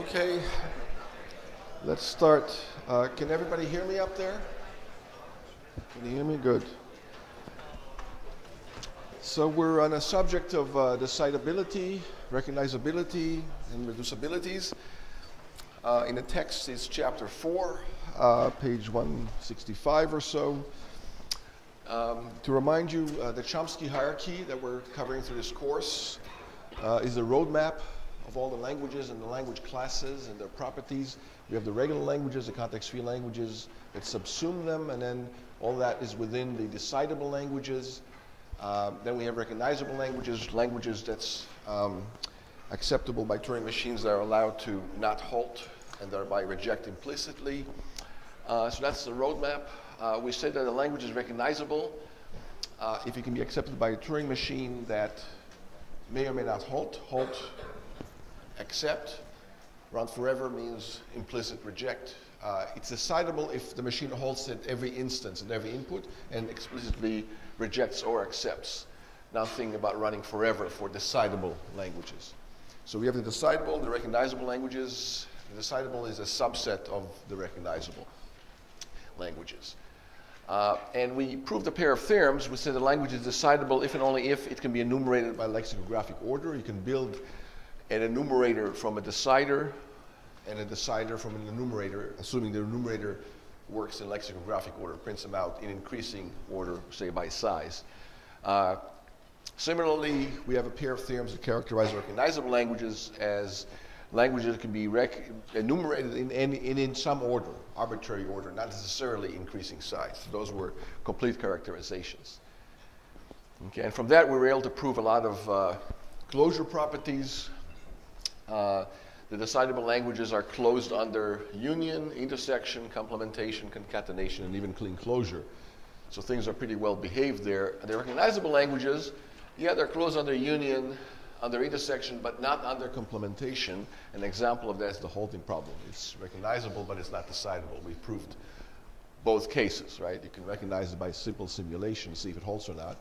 Okay, let's start. Can everybody hear me up there? Can you hear me? Good. So we're on a subject of decidability, recognizability, and reducibilities. In the text, it's chapter 4, page 165 or so. To remind you, the Chomsky hierarchy that we're covering through this course is a roadmap of all the languages and the language classes and their properties. We have the regular languages, the context-free languages that subsume them, and then all that is within the decidable languages. Then we have recognizable languages, languages that's acceptable by Turing machines that are allowed to not halt and thereby reject implicitly. So that's the roadmap. We say that a language is recognizable if it can be accepted by a Turing machine that may or may not halt. Halt, accept. Run forever means implicit reject. It's decidable if the machine halts at every instance, at every input, and explicitly rejects or accepts. Nothing about running forever for decidable languages. So we have the decidable and the recognizable languages. The decidable is a subset of the recognizable languages. And we proved a pair of theorems. We said the language is decidable if and only if it can be enumerated by lexicographic order. You can build an enumerator from a decider and a decider from an enumerator, assuming the enumerator works in lexicographic order, prints them out in increasing order, say by size. Similarly, we have a pair of theorems that characterize recognizable languages as languages that can be enumerated in some order, arbitrary order, not necessarily increasing size. Those were complete characterizations. Okay, and from that, we were able to prove a lot of closure properties. The decidable languages are closed under union, intersection, complementation, concatenation, and even clean closure. So things are pretty well behaved there. The recognizable languages, yeah, they're closed under union, under intersection, but not under complementation. An example of that is the halting problem. It's recognizable, but it's not decidable. We proved both cases, right? You can recognize it by simple simulation, see if it halts or not.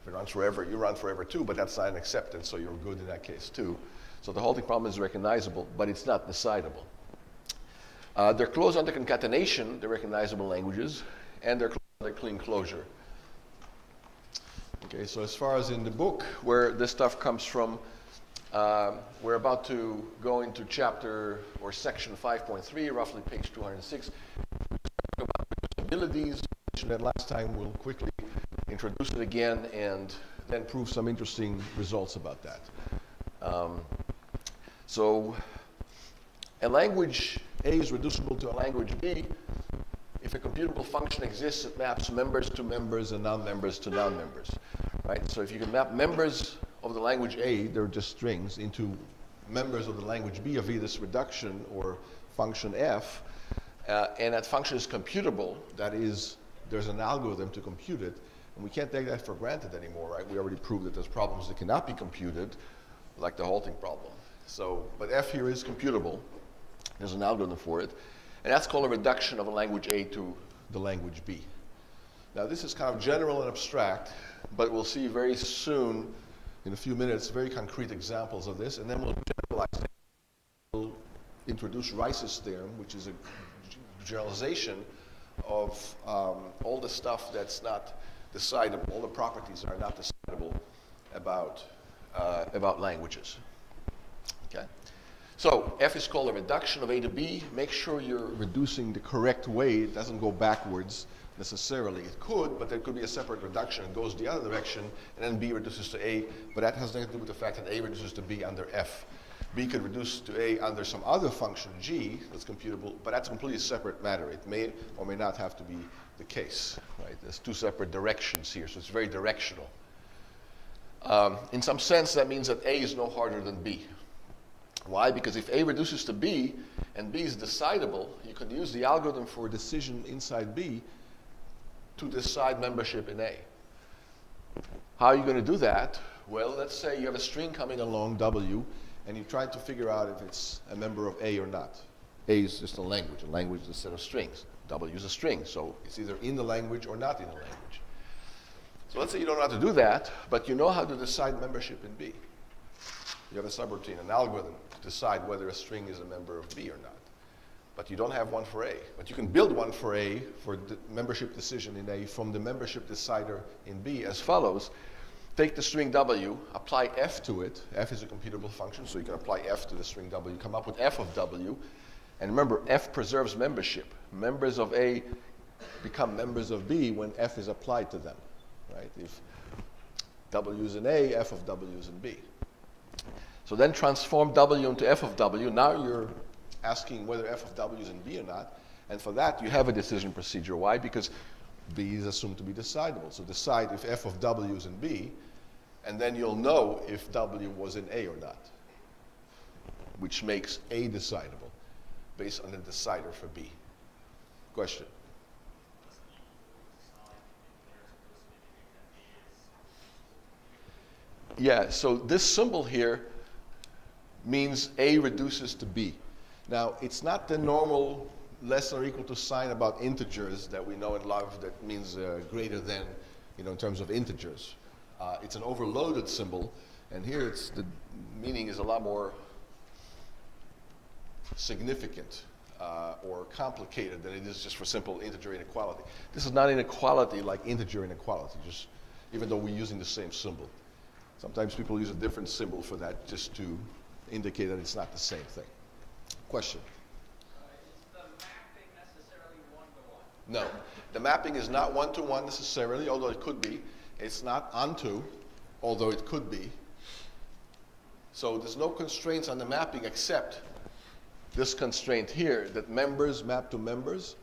If it runs forever, you run forever too, but that's not an acceptance, so you're good in that case too. So the halting problem is recognizable, but it's not decidable. They're closed under concatenation, the recognizable languages, and they're closed under clean closure. Okay, so as far as in the book where this stuff comes from, we're about to go into chapter or section 5.3, roughly page 206. We talk about reducibilities. I mentioned that last time. We'll quickly introduce it again and then prove some interesting results about that. So a language A is reducible to a language B. If a computable function exists, it maps members to members and non-members to non-members. Right? So if you can map members of the language A, they're just strings, into members of the language B of either this reduction or function f, and that function is computable, that is, there's an algorithm to compute it, and we can't take that for granted anymore, right? We already proved that there's problems that cannot be computed, like the halting problem. So, but f here is computable. There's an algorithm for it. And that's called a reduction of a language A to the language B. Now, this is kind of general and abstract, but we'll see very soon, in a few minutes, very concrete examples of this, and then we'll generalize it. We'll introduce Rice's theorem, which is a generalization of all the stuff that's not decidable, all the properties that are not decidable about languages. Okay? So f is called a reduction of A to B. Make sure you're reducing the correct way. It doesn't go backwards necessarily. It could, but there could be a separate reduction. It goes the other direction, and then B reduces to A, but that has nothing to do with the fact that A reduces to B under f. B could reduce to A under some other function, G, that's computable, but that's a completely separate matter. It may or may not have to be the case. Right? There's two separate directions here, so it's very directional. In some sense, that means that A is no harder than B. Why? Because if A reduces to B and B is decidable, you can use the algorithm for a decision inside B to decide membership in A. How are you going to do that? Well, let's say you have a string coming along, W, and you try to figure out if it's a member of A or not. A is just a language. A language is a set of strings. W is a string, so it's either in the language or not in the language. So let's say you don't know how to do that, but you know how to decide membership in B. You have a subroutine, an algorithm to decide whether a string is a member of B or not. But you don't have one for A. But you can build one for A, for the membership decision in A, from the membership decider in B as follows. Take the string W, apply F to it. F is a computable function, so you can apply F to the string W, come up with F of W. And remember, F preserves membership. Members of A become members of B when F is applied to them, right? If W is in A, F of W is in B. So then transform W into F of W. Now you're asking whether F of W is in B or not. And for that, you have a decision procedure. Why? Because B is assumed to be decidable. So decide if F of W is in B, and then you'll know if W was in A or not, which makes A decidable based on the decider for B. Question? Yeah, so this symbol here means A reduces to B. Now, it's not the normal less or equal to sign about integers that we know and love that means greater than, in terms of integers. It's an overloaded symbol, and here the meaning is a lot more significant or complicated than it is just for simple integer inequality. This is not inequality like integer inequality, just even though we're using the same symbol. Sometimes people use a different symbol for that just to indicate that it's not the same thing. Question? Is the mapping necessarily one-to-one? No. The mapping is not one-to-one necessarily, although it could be. It's not onto, although it could be. So there's no constraints on the mapping except this constraint here, that members map to members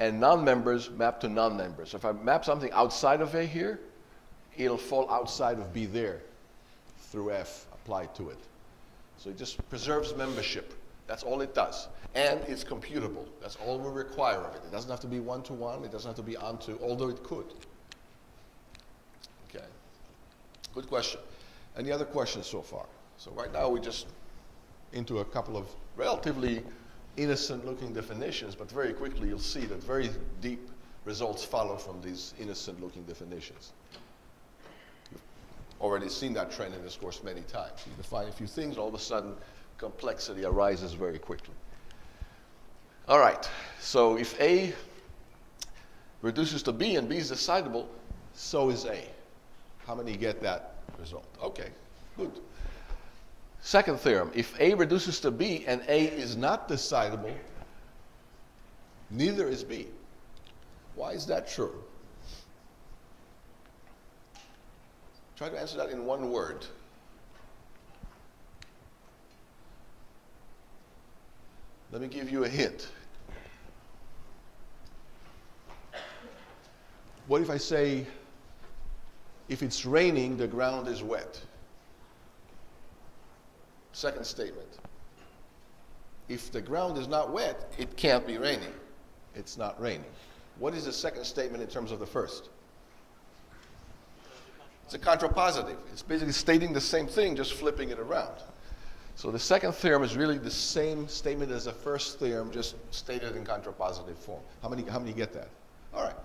and non-members map to non-members. So if I map something outside of A here, it'll fall outside of B there through F applied to it. So it just preserves membership. That's all it does. And it's computable. That's all we require of it. It doesn't have to be one-to-one. It doesn't have to be onto, although it could. Okay. Good question. Any other questions so far? So right now we're just into a couple of relatively innocent-looking definitions, but very quickly you'll see that very deep results follow from these innocent-looking definitions. Already seen that trend in this course many times. You define a few things, all of a sudden, complexity arises very quickly. All right, so if A reduces to B and B is decidable, so is A. How many get that result? Okay, good. Second theorem, if A reduces to B and A is not decidable, neither is B. Why is that true? Try to answer that in one word. Let me give you a hint. What if I say, if it's raining, the ground is wet? Second statement. If the ground is not wet, it can't be raining. It's not raining. What is the second statement in terms of the first? It's a contrapositive. It's basically stating the same thing, just flipping it around. So the second theorem is really the same statement as the first theorem, just stated in contrapositive form. How many get that? All right.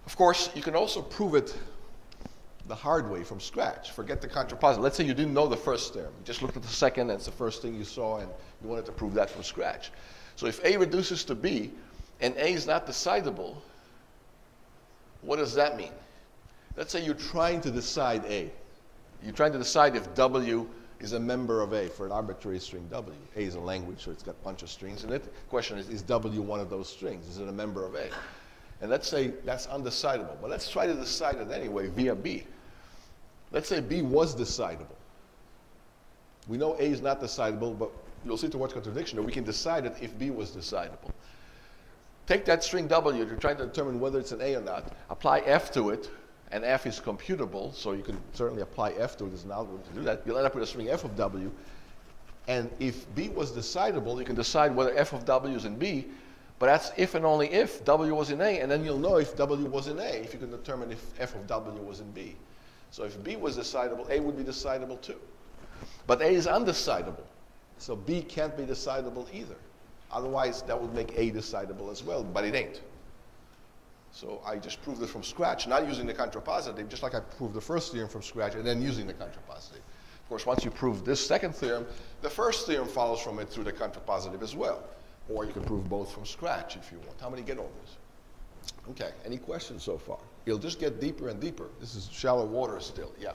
Of course, you can also prove it the hard way from scratch. Forget the contrapositive. Let's say you didn't know the first theorem. You just looked at the second, and it's the first thing you saw, and you wanted to prove that from scratch. So if A reduces to B, and A is not decidable, what does that mean? Let's say you're trying to decide A. You're trying to decide if W is a member of A for an arbitrary string W. A is a language, so it's got a bunch of strings in it. The question is W one of those strings? Is it a member of A? And let's say that's undecidable. But let's try to decide it anyway via B. Let's say B was decidable. We know A is not decidable, but you'll see towards contradiction that we can decide it if B was decidable. Take that string W, you're trying to determine whether it's an A or not, apply F to it, and F is computable, so you can certainly apply F to it as an algorithm to do that. You'll end up with a string F of W, and if B was decidable, you can decide whether F of W is in B, but that's if and only if W was in A, and then you'll know if W was in A, if you can determine if F of W was in B. So if B was decidable, A would be decidable too. But A is undecidable, so B can't be decidable either. Otherwise, that would make A decidable as well, but it ain't. So I just proved it from scratch, not using the contrapositive, just like I proved the first theorem from scratch, and then using the contrapositive. Of course, once you prove this second theorem, the first theorem follows from it through the contrapositive as well. Or you can prove both from scratch if you want. How many get all this? Okay, any questions so far? It'll just get deeper and deeper. This is shallow water still, yeah.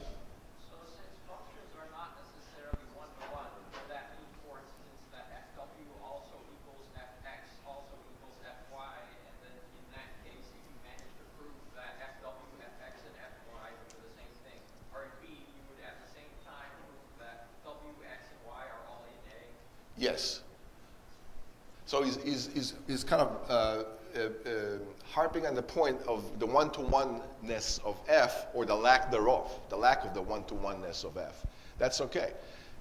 So since functions are not necessarily one-to-one, would that mean, for instance, that fw also equals fx also equals fy, and then in that case, if you manage to prove that fw, fx, and fy are the same thing, or in B, you would at the same time prove that w, x, and y are all in A? Yes. So he's kind of harping on the point of the one-to-one-ness of f, or the lack thereof, the lack of the one-to-one-ness of f. That's okay.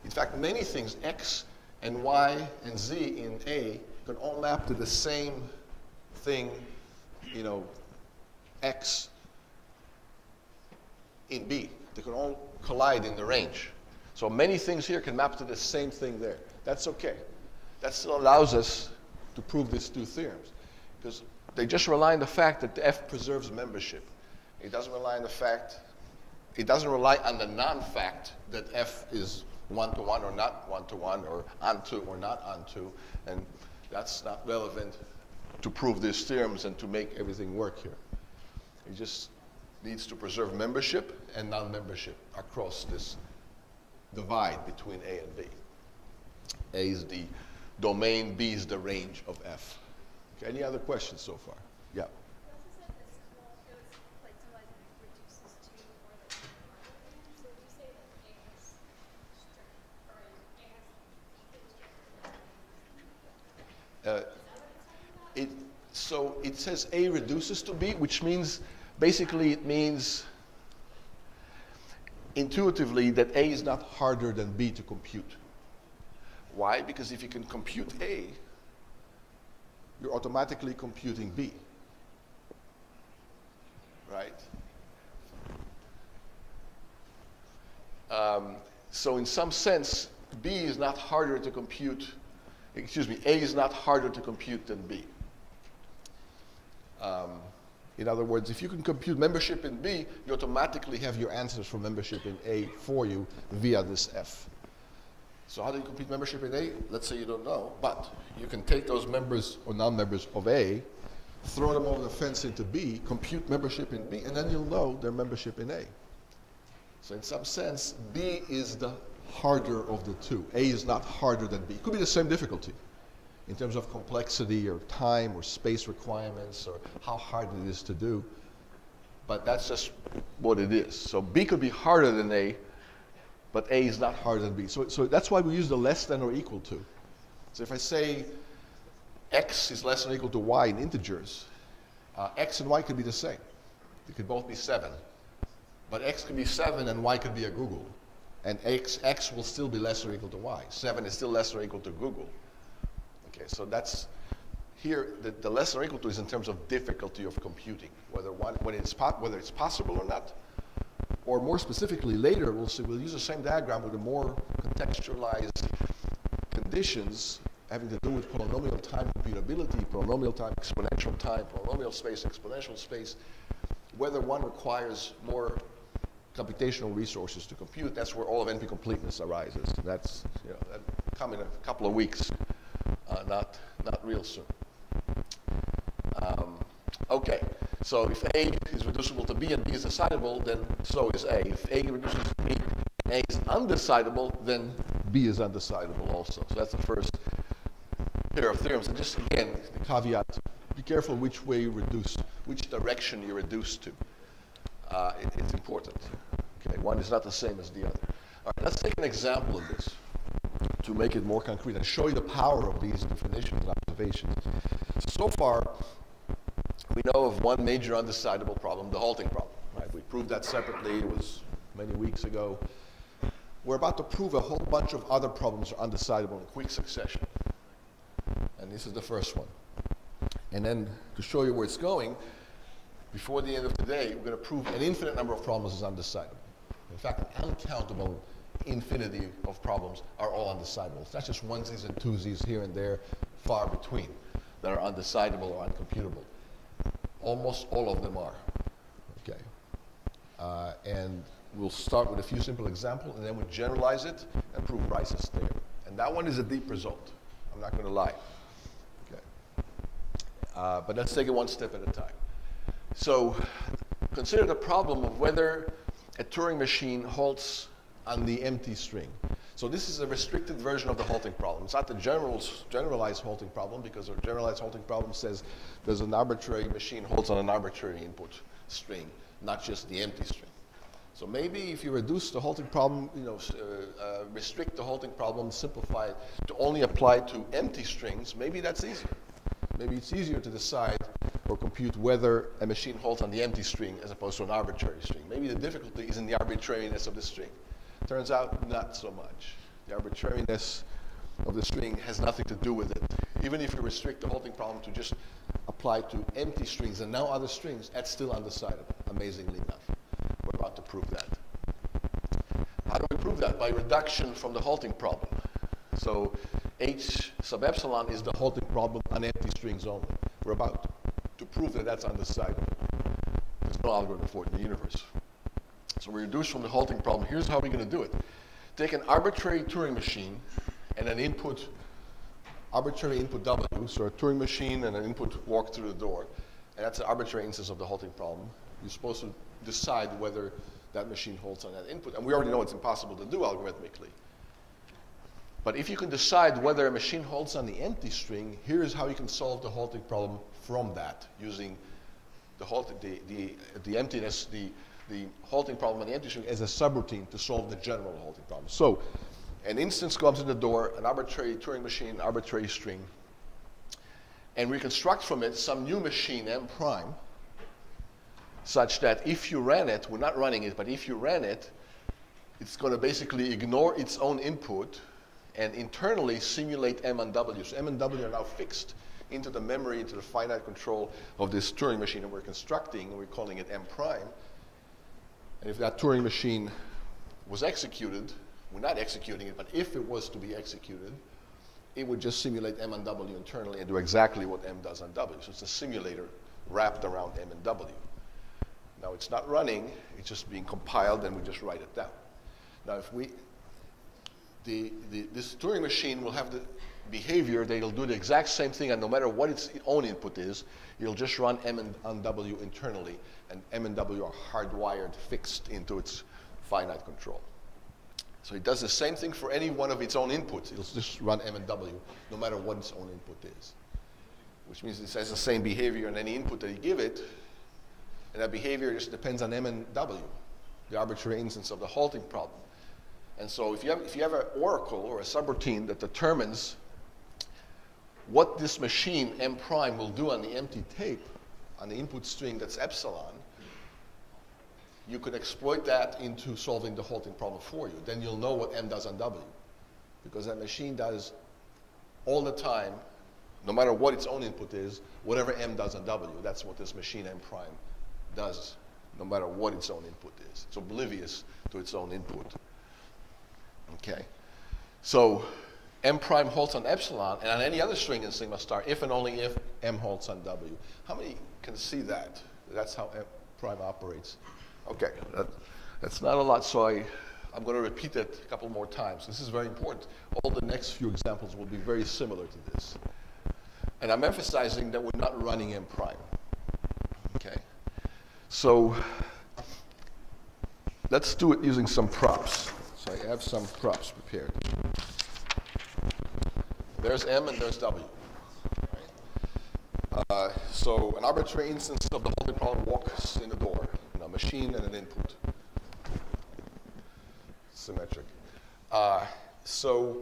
In fact, many things, x and y and z in A, can all map to the same thing, you know, x in B. They can all collide in the range. So many things here can map to the same thing there. That's okay. That still allows us to prove these two theorems, because they just rely on the fact that f preserves membership. It doesn't rely on the fact, it doesn't rely on the non-fact that f is one-to-one or not one-to-one, or onto or not onto, and that's not relevant to prove these theorems and to make everything work here. It just needs to preserve membership and non-membership across this divide between A and B. A is the domain, B is the range of f. Okay, any other questions so far? Yeah. So it says A reduces to B, which means, basically it means intuitively that A is not harder than B to compute. Why? Because if you can compute A, you're automatically computing B, right? So in some sense, B is not harder to compute, excuse me, A is not harder to compute than B. In other words, if you can compute membership in B, you automatically have your answers for membership in A for you via this F. So how do you compute membership in A? Let's say you don't know, but you can take those members or non-members of A, throw them over the fence into B, compute membership in B, and then you'll know their membership in A. So in some sense, B is the harder of the two. A is not harder than B. It could be the same difficulty in terms of complexity or time or space requirements or how hard it is to do, but that's just what it is. So B could be harder than A, but A is not harder than B. So that's why we use the less than or equal to. So if I say x is less than or equal to y in integers, x and y could be the same. They could both be 7. But x could be 7 and y could be a Google. And x will still be less or equal to y. 7 is still less or equal to Google. Okay, so that's here, the less or equal to is in terms of difficulty of computing, whether it's possible or not. Or more specifically, later we'll use the same diagram with a more contextualized conditions having to do with polynomial time computability, polynomial time, exponential time, polynomial space, exponential space, whether one requires more computational resources to compute. That's where all of NP-Completeness arises. That's, you know, that come in a couple of weeks, not real soon. Okay, so if A is reducible to B and B is decidable, then so is A. If A reduces to B and A is undecidable, then B is undecidable also. So that's the first pair of theorems. And just again, the caveat, be careful which way you reduce, which direction you reduce to. It's important. Okay, one is not the same as the other. All right, let's take an example of this to make it more concrete and show you the power of these definitions and observations. So far, we know of one major undecidable problem, the halting problem. Right? We proved that separately. It was many weeks ago. We're about to prove a whole bunch of other problems are undecidable in quick succession. And this is the first one. And then to show you where it's going, before the end of today, we're going to prove an infinite number of problems is undecidable. In fact, an uncountable infinity of problems are all undecidable. It's not just onesies and twosies here and there, far between, that are undecidable or uncomputable. Almost all of them are. Okay. And we'll start with a few simple examples, and then we'll generalize it and prove Rice's theorem. And that one is a deep result. I'm not going to lie. Okay. But let's take it one step at a time. So consider the problem of whether a Turing machine halts on the empty string. So this is a restricted version of the halting problem. It's not the generalized halting problem, because a generalized halting problem says there's an arbitrary machine halts on an arbitrary input string, not just the empty string. So maybe if you reduce the halting problem, restrict the halting problem, simplify it to only apply to empty strings, maybe that's easier. Maybe it's easier to decide or compute whether a machine halts on the empty string as opposed to an arbitrary string. Maybe the difficulty is in the arbitrariness of the string. Turns out not so much. The arbitrariness of the string has nothing to do with it. Even if you restrict the halting problem to just apply to empty strings and no other strings, that's still undecidable, amazingly enough. We're about to prove that. How do we prove that? By reduction from the halting problem. So H sub epsilon is the halting problem on empty strings only. We're about to prove that that's undecidable. There's no algorithm for it in the universe. So we reduce from the halting problem. Here's how we're going to do it. Take an arbitrary Turing machine and an input, arbitrary input W, so a Turing machine and an input walk through the door. And that's an arbitrary instance of the halting problem. You're supposed to decide whether that machine halts on that input. And we already know it's impossible to do algorithmically. But if you can decide whether a machine halts on the empty string, here's how you can solve the halting problem from that, using the emptiness, the halting problem on the empty string as a subroutine to solve the general halting problem. So an instance comes in the door, an arbitrary Turing machine, arbitrary string, and we construct from it some new machine, M prime, such that if you ran it, we're not running it, but if you ran it, it's going to basically ignore its own input and internally simulate M and W. So M and W are now fixed into the memory, into the finite control of this Turing machine that we're constructing, and we're calling it M prime. And if that Turing machine was executed, we're not executing it, but if it was to be executed, it would just simulate M and W internally and do exactly what M does on W. So it's a simulator wrapped around M and W. Now it's not running, it's just being compiled, and we just write it down. Now if this Turing machine will have the behavior that it'll do the exact same thing, and no matter what its own input is, it'll just run M and W internally, and M and W are hardwired, fixed into its finite control. So it does the same thing for any one of its own inputs. It'll just run M and W, no matter what its own input is. Which means it has the same behavior in any input that you give it, and that behavior just depends on M and W, the arbitrary instance of the halting problem. And so if you have an oracle or a subroutine that determines what this machine, M prime, will do on the empty tape, on the input string that's epsilon, you could exploit that into solving the halting problem for you. Then you'll know what M does on W. Because that machine does all the time, no matter what its own input is, whatever M does on W. That's what this machine M prime does, no matter what its own input is. It's oblivious to its own input. Okay. So M prime halts on epsilon, and on any other string in sigma star, if and only if M halts on W. How many can see that? That's how M prime operates. Okay, that's not a lot, so I'm going to repeat it a couple more times. This is very important. All the next few examples will be very similar to this. And I'm emphasizing that we're not running M prime. Okay? So let's do it using some props. So I have some props prepared. There's M and there's W. So an arbitrary instance of the halting problem walks in the door, a machine and an input. Symmetric. So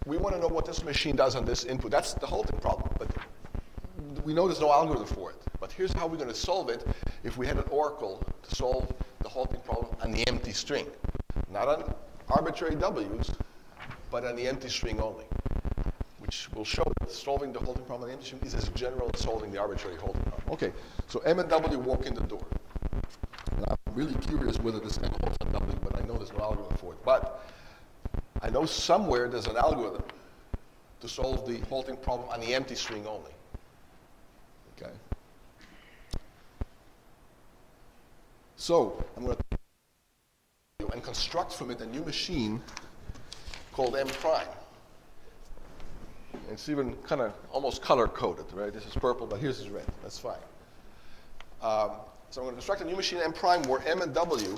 we want to know what this machine does on this input. That's the halting problem, but we know there's no algorithm for it. But here's how we're going to solve it if we had an oracle to solve the halting problem on the empty string. Not on arbitrary W's, but on the empty string only, which will show that solving the halting problem on the empty string is as general as solving the arbitrary halting problem. Okay, so M and W walk in the door. And I'm really curious whether this M halts on W, but I know there's no algorithm for it. But I know somewhere there's an algorithm to solve the halting problem on the empty string only. Okay. So I'm going to construct from it a new machine called M prime. It's even kind of almost color-coded, right? This is purple, but here's is red. That's fine. So I'm going to construct a new machine M prime where M and W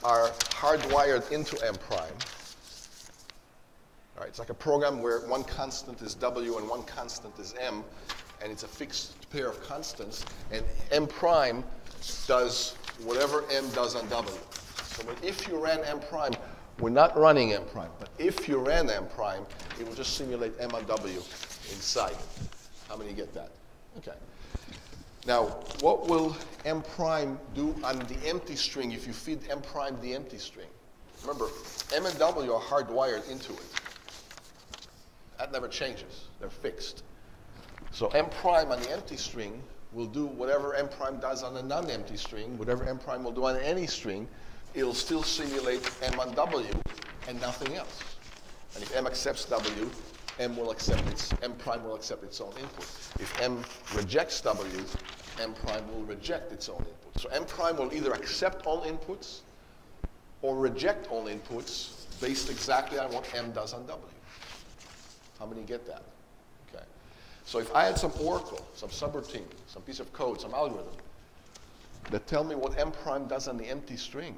are hardwired into M prime. All right, it's like a program where one constant is W and one constant is M, and it's a fixed pair of constants, and M prime does whatever M does on W. So if you ran M prime, we're not running M prime, but if you ran M prime, it will just simulate M on W inside it. How many get that? Okay. Now, what will M prime do on the empty string if you feed M prime the empty string? Remember, M and W are hardwired into it. That never changes. They're fixed. So M prime on the empty string will do whatever M prime does on a non-empty string, whatever M prime will do on any string. It'll still simulate M on W and nothing else. And if M accepts W, M prime will accept its own input. If M rejects W, M prime will reject its own input. So M prime will either accept all inputs or reject all inputs based exactly on what M does on W. How many get that? Okay. So if I had some oracle, some subroutine, some piece of code, some algorithm that tell me what M prime does on the empty string,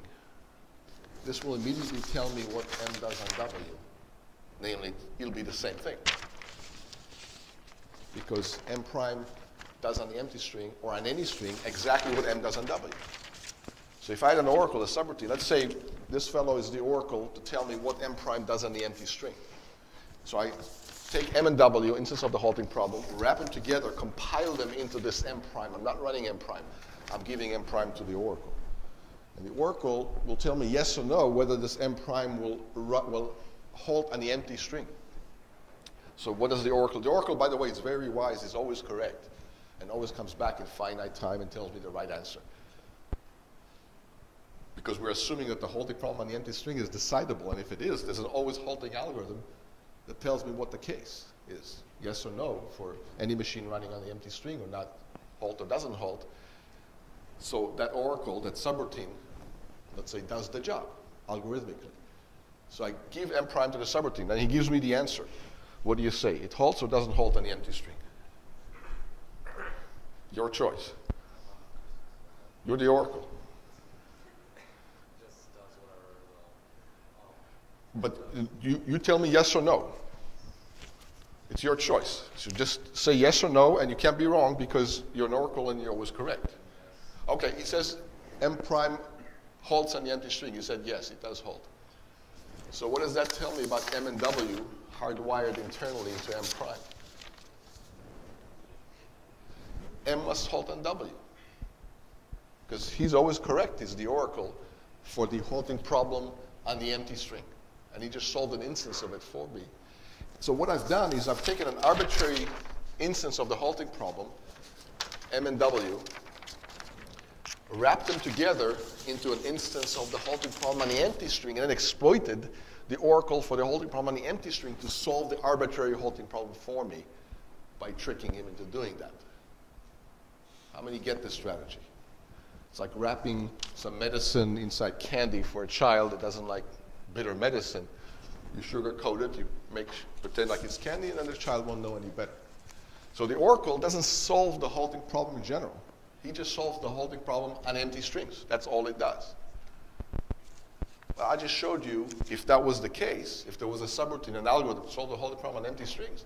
this will immediately tell me what M does on W. Namely, it'll be the same thing. Because M prime does on the empty string, or on any string, exactly what M does on W. So if I had an oracle, a subroutine, let's say this fellow is the oracle to tell me what M prime does on the empty string. So I take M and W, instance of the halting problem, wrap them together, compile them into this M prime. I'm not running M prime. I'm giving M prime to the oracle. And the oracle will tell me yes or no whether this M prime will halt on the empty string. So what does the oracle do? The oracle, by the way, is very wise, is always correct, and always comes back in finite time and tells me the right answer. Because we're assuming that the halting problem on the empty string is decidable, and if it is, there's an always halting algorithm that tells me what the case is, yes or no, for any machine running on the empty string or not, halt or doesn't halt. So that oracle, that subroutine, let's say, does the job algorithmically. So I give M prime to the subroutine, and he gives me the answer. What do you say? It halts or doesn't halt on the empty string? Your choice. You're the oracle. But you tell me yes or no. It's your choice. So just say yes or no, and you can't be wrong because you're an oracle and you're always correct. Okay, he says M prime halts on the empty string. You said yes, it does halt. So what does that tell me about M and W hardwired internally into M prime? M must halt on W. Because he's always correct. He's the oracle for the halting problem on the empty string. And he just solved an instance of it for me. So what I've done is I've taken an arbitrary instance of the halting problem, M and W, wrapped them together into an instance of the halting problem on the empty string, and then exploited the oracle for the halting problem on the empty string to solve the arbitrary halting problem for me by tricking him into doing that. How many get this strategy? It's like wrapping some medicine inside candy for a child that doesn't like bitter medicine. You sugarcoat it, you pretend like it's candy, and then the child won't know any better. So the oracle doesn't solve the halting problem in general. He just solves the halting problem on empty strings. That's all it does. Well, I just showed you, if that was the case, if there was a subroutine, an algorithm to solve the halting problem on empty strings,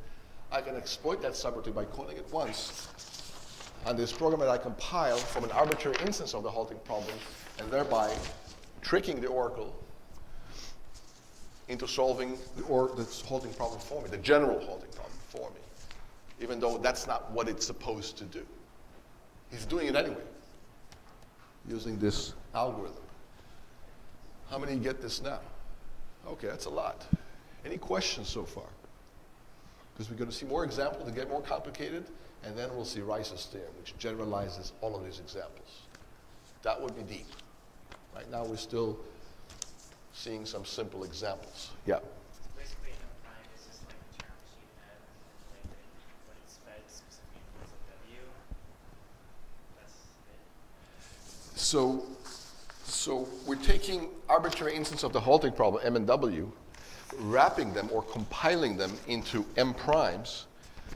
I can exploit that subroutine by calling it once on this program that I compile from an arbitrary instance of the halting problem, and thereby tricking the oracle into solving the halting problem for me, the general halting problem for me, even though that's not what it's supposed to do. He's doing it anyway, using this algorithm. How many get this now? Okay, that's a lot. Any questions so far? Because we're going to see more examples that get more complicated, and then we'll see Rice's theorem, which generalizes all of these examples. That would be deep. Right now we're still seeing some simple examples. Yeah. Basically, in a prime is just like the terms you had, like when it's fed specific inputs of W. That's it. So we're taking arbitrary instance of the halting problem, M and W, wrapping them or compiling them into M primes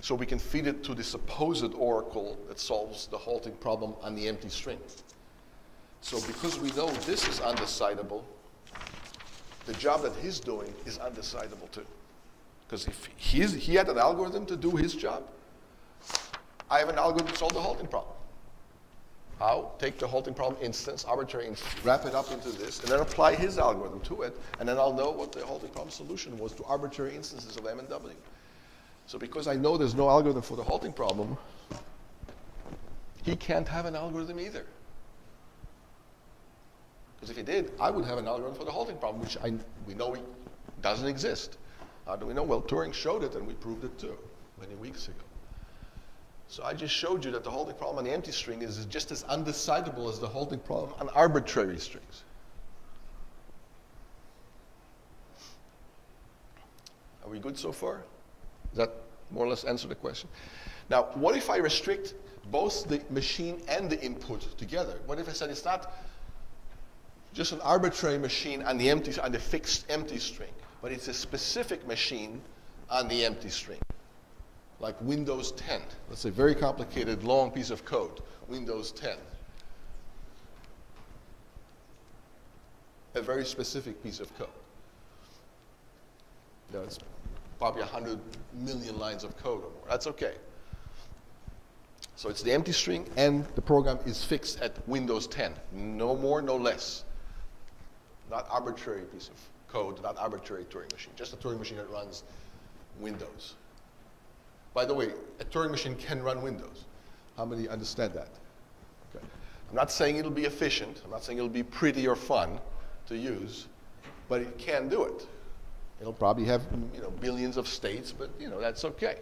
so we can feed it to the supposed oracle that solves the halting problem on the empty string. So because we know this is undecidable, the job that he's doing is undecidable too. Because if he had an algorithm to do his job, I have an algorithm to solve the halting problem. How? Take the halting problem instance, arbitrary instance, wrap it up into this, and then apply his algorithm to it, and then I'll know what the halting problem solution was to arbitrary instances of M and W. So because I know there's no algorithm for the halting problem, he can't have an algorithm either. Because if he did, I would have an algorithm for the halting problem, which we know doesn't exist. How do we know? Well, Turing showed it, and we proved it too many weeks ago. So I just showed you that the halting problem on the empty string is just as undecidable as the halting problem on arbitrary strings. Are we good so far? Does that more or less answer the question? Now, what if I restrict both the machine and the input together? What if I said it's not just an arbitrary machine on the fixed empty string, but it's a specific machine on the empty string, like Windows 10. Let's say very complicated, long piece of code, Windows 10. A very specific piece of code. It's probably 100 million lines of code or more. That's okay. So it's the empty string, and the program is fixed at Windows 10. No more, no less. Not arbitrary piece of code, not arbitrary Turing machine, just a Turing machine that runs Windows. By the way, a Turing machine can run Windows. How many understand that? Okay. I'm not saying it'll be efficient. I'm not saying it'll be pretty or fun to use, but it can do it. It'll probably have billions of states, but that's okay.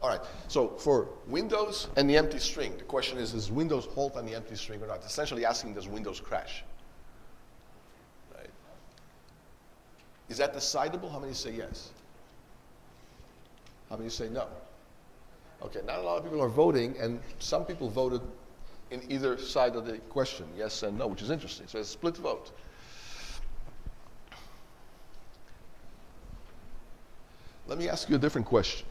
All right, so for Windows and the empty string, the question is, does Windows halt on the empty string or not? Essentially asking, does Windows crash? Right. Is that decidable? How many say yes? How many say no? Okay, not a lot of people are voting, and some people voted in either side of the question, yes and no, which is interesting. So it's a split vote. Let me ask you a different question.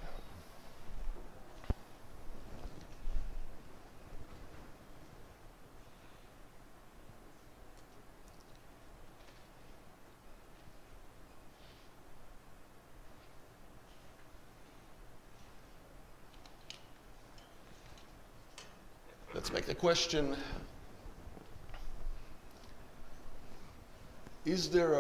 Let's make the question, is there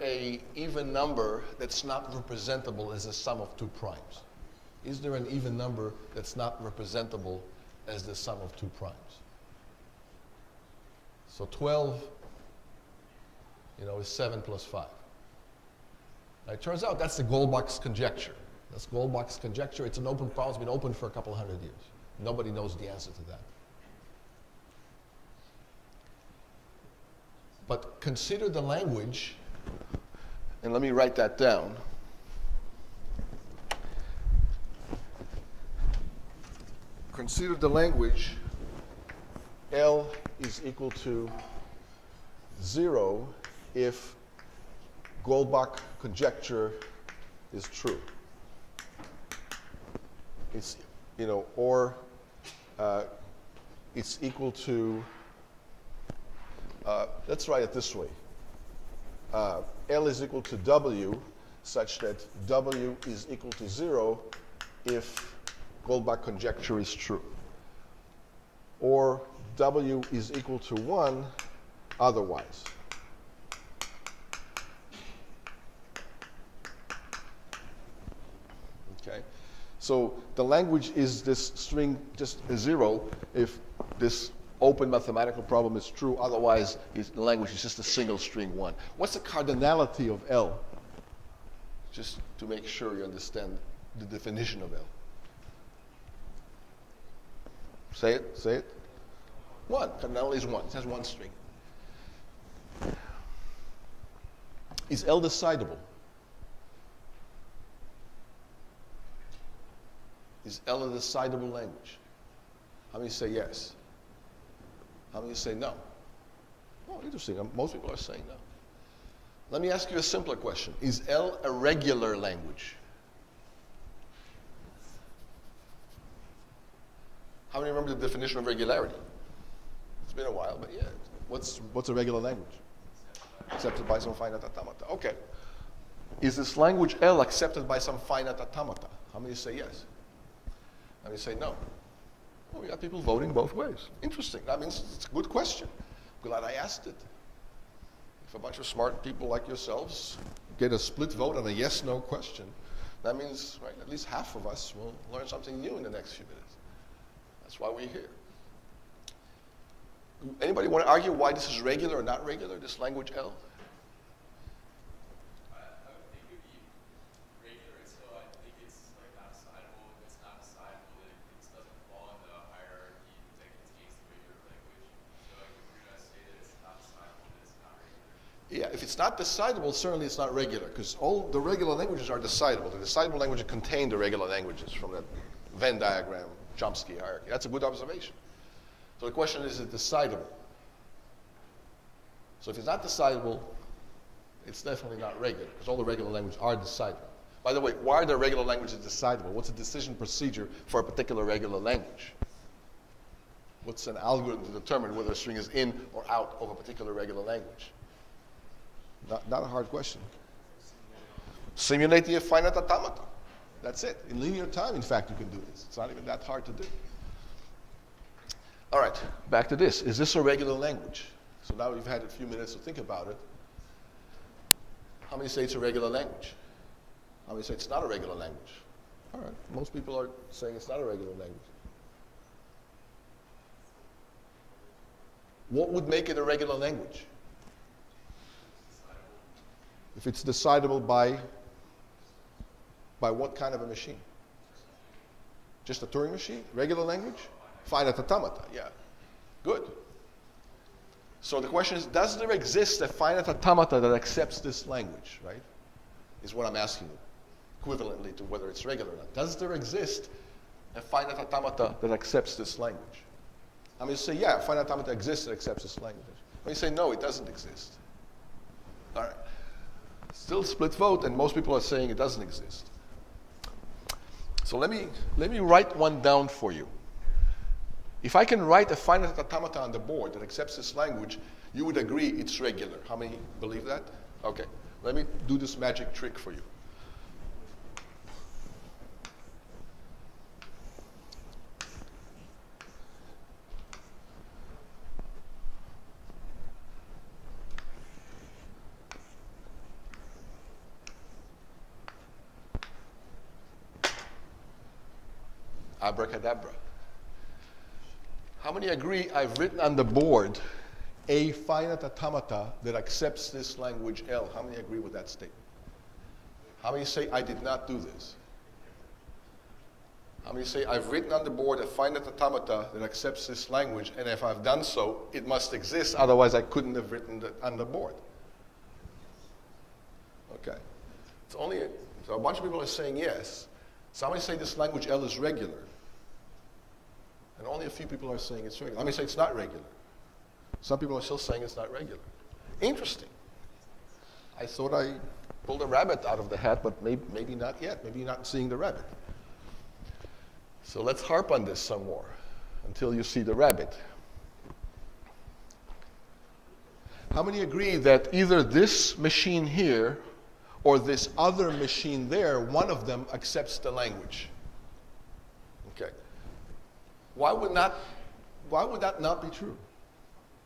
a even number that's not representable as the sum of two primes? Is there an even number that's not representable as the sum of two primes? So 12, is 7 plus 5. Now, it turns out that's the Goldbach's conjecture. That's Goldbach's conjecture. It's an open problem. It's been open for a couple hundred years. Nobody knows the answer to that. But consider the language, and let me write that down. Consider the language, L is equal to 0 if Goldbach conjecture is true. It's, or it's equal to, let's write it this way. L is equal to W such that W is equal to 0 if Goldbach conjecture is true. Or W is equal to 1 otherwise. Okay? So the language is this string just a 0 if this open mathematical problem is true. Otherwise, the language is just a single string 1. What's the cardinality of L? Just to make sure you understand the definition of L. Say it, say it. 1. Cardinality is 1. It has one string. Is L decidable? Is L a decidable language? How many say yes? How many say no? Oh, interesting. Most people are saying no. Let me ask you a simpler question. Is L a regular language? How many remember the definition of regularity? It's been a while, but yeah. What's a regular language? Accepted by some finite automata. Okay. Is this language L accepted by some finite automata? How many say yes? How many say no? Well, we got people voting both ways. Interesting. That means it's a good question. Glad I asked it. If a bunch of smart people like yourselves get a split vote on a yes-no question, that means right, at least half of us will learn something new in the next few minutes. That's why we're here. Anybody want to argue why this is regular or not regular, this language L? I would think it would be regular until I think it's like not decidable. If it's not decidable, then it doesn't fall in the hierarchy that contains the regular language. So like if you're going to say that it's not decidable, then it's not regular. Yeah, if it's not decidable, certainly it's not regular, because all the regular languages are decidable. The decidable languages contain the regular languages from that Venn diagram, Chomsky hierarchy. That's a good observation. So the question is it decidable? So if it's not decidable, it's definitely not regular, because all the regular languages are decidable. By the way, why are the regular languages decidable? What's the decision procedure for a particular regular language? What's an algorithm to determine whether a string is in or out of a particular regular language? Not a hard question. Simulate the finite automata. That's it. In linear time, in fact, you can do this. It's not even that hard to do. All right, back to this. Is this a regular language? So now we've had a few minutes to think about it. How many say it's a regular language? How many say it's not a regular language? All right, most people are saying it's not a regular language. What would make it a regular language? If it's decidable by what kind of a machine? Just a Turing machine? Regular language? Finite automata, yeah. Good. So the question is, does there exist a finite automata that accepts this language, right? Is what I'm asking you, equivalently to whether it's regular or not. Does there exist a finite automata that accepts this language? I mean, you say, yeah, a finite automata exists that accepts this language. When you say, no, it doesn't exist. All right. Still split vote, and most people are saying it doesn't exist. So let me write one down for you. If I can write a finite automata on the board that accepts this language, you would agree it's regular. How many believe that? Okay. Let me do this magic trick for you. Abracadabra. How many agree I've written on the board a finite automata that accepts this language L? How many agree with that statement? How many say I did not do this? How many say I've written on the board a finite automata that accepts this language, and if I've done so, it must exist, otherwise I couldn't have written it on the board? Okay. So a bunch of people are saying yes. Somebody say this language L is regular. And only a few people are saying it's regular. Let me say it's not regular. Some people are still saying it's not regular. Interesting. I thought I pulled a rabbit out of the hat, but maybe not yet. Maybe you're not seeing the rabbit. So let's harp on this some more until you see the rabbit. How many agree that either this machine here or this other machine there, one of them accepts the language? Okay. Why would that not be true?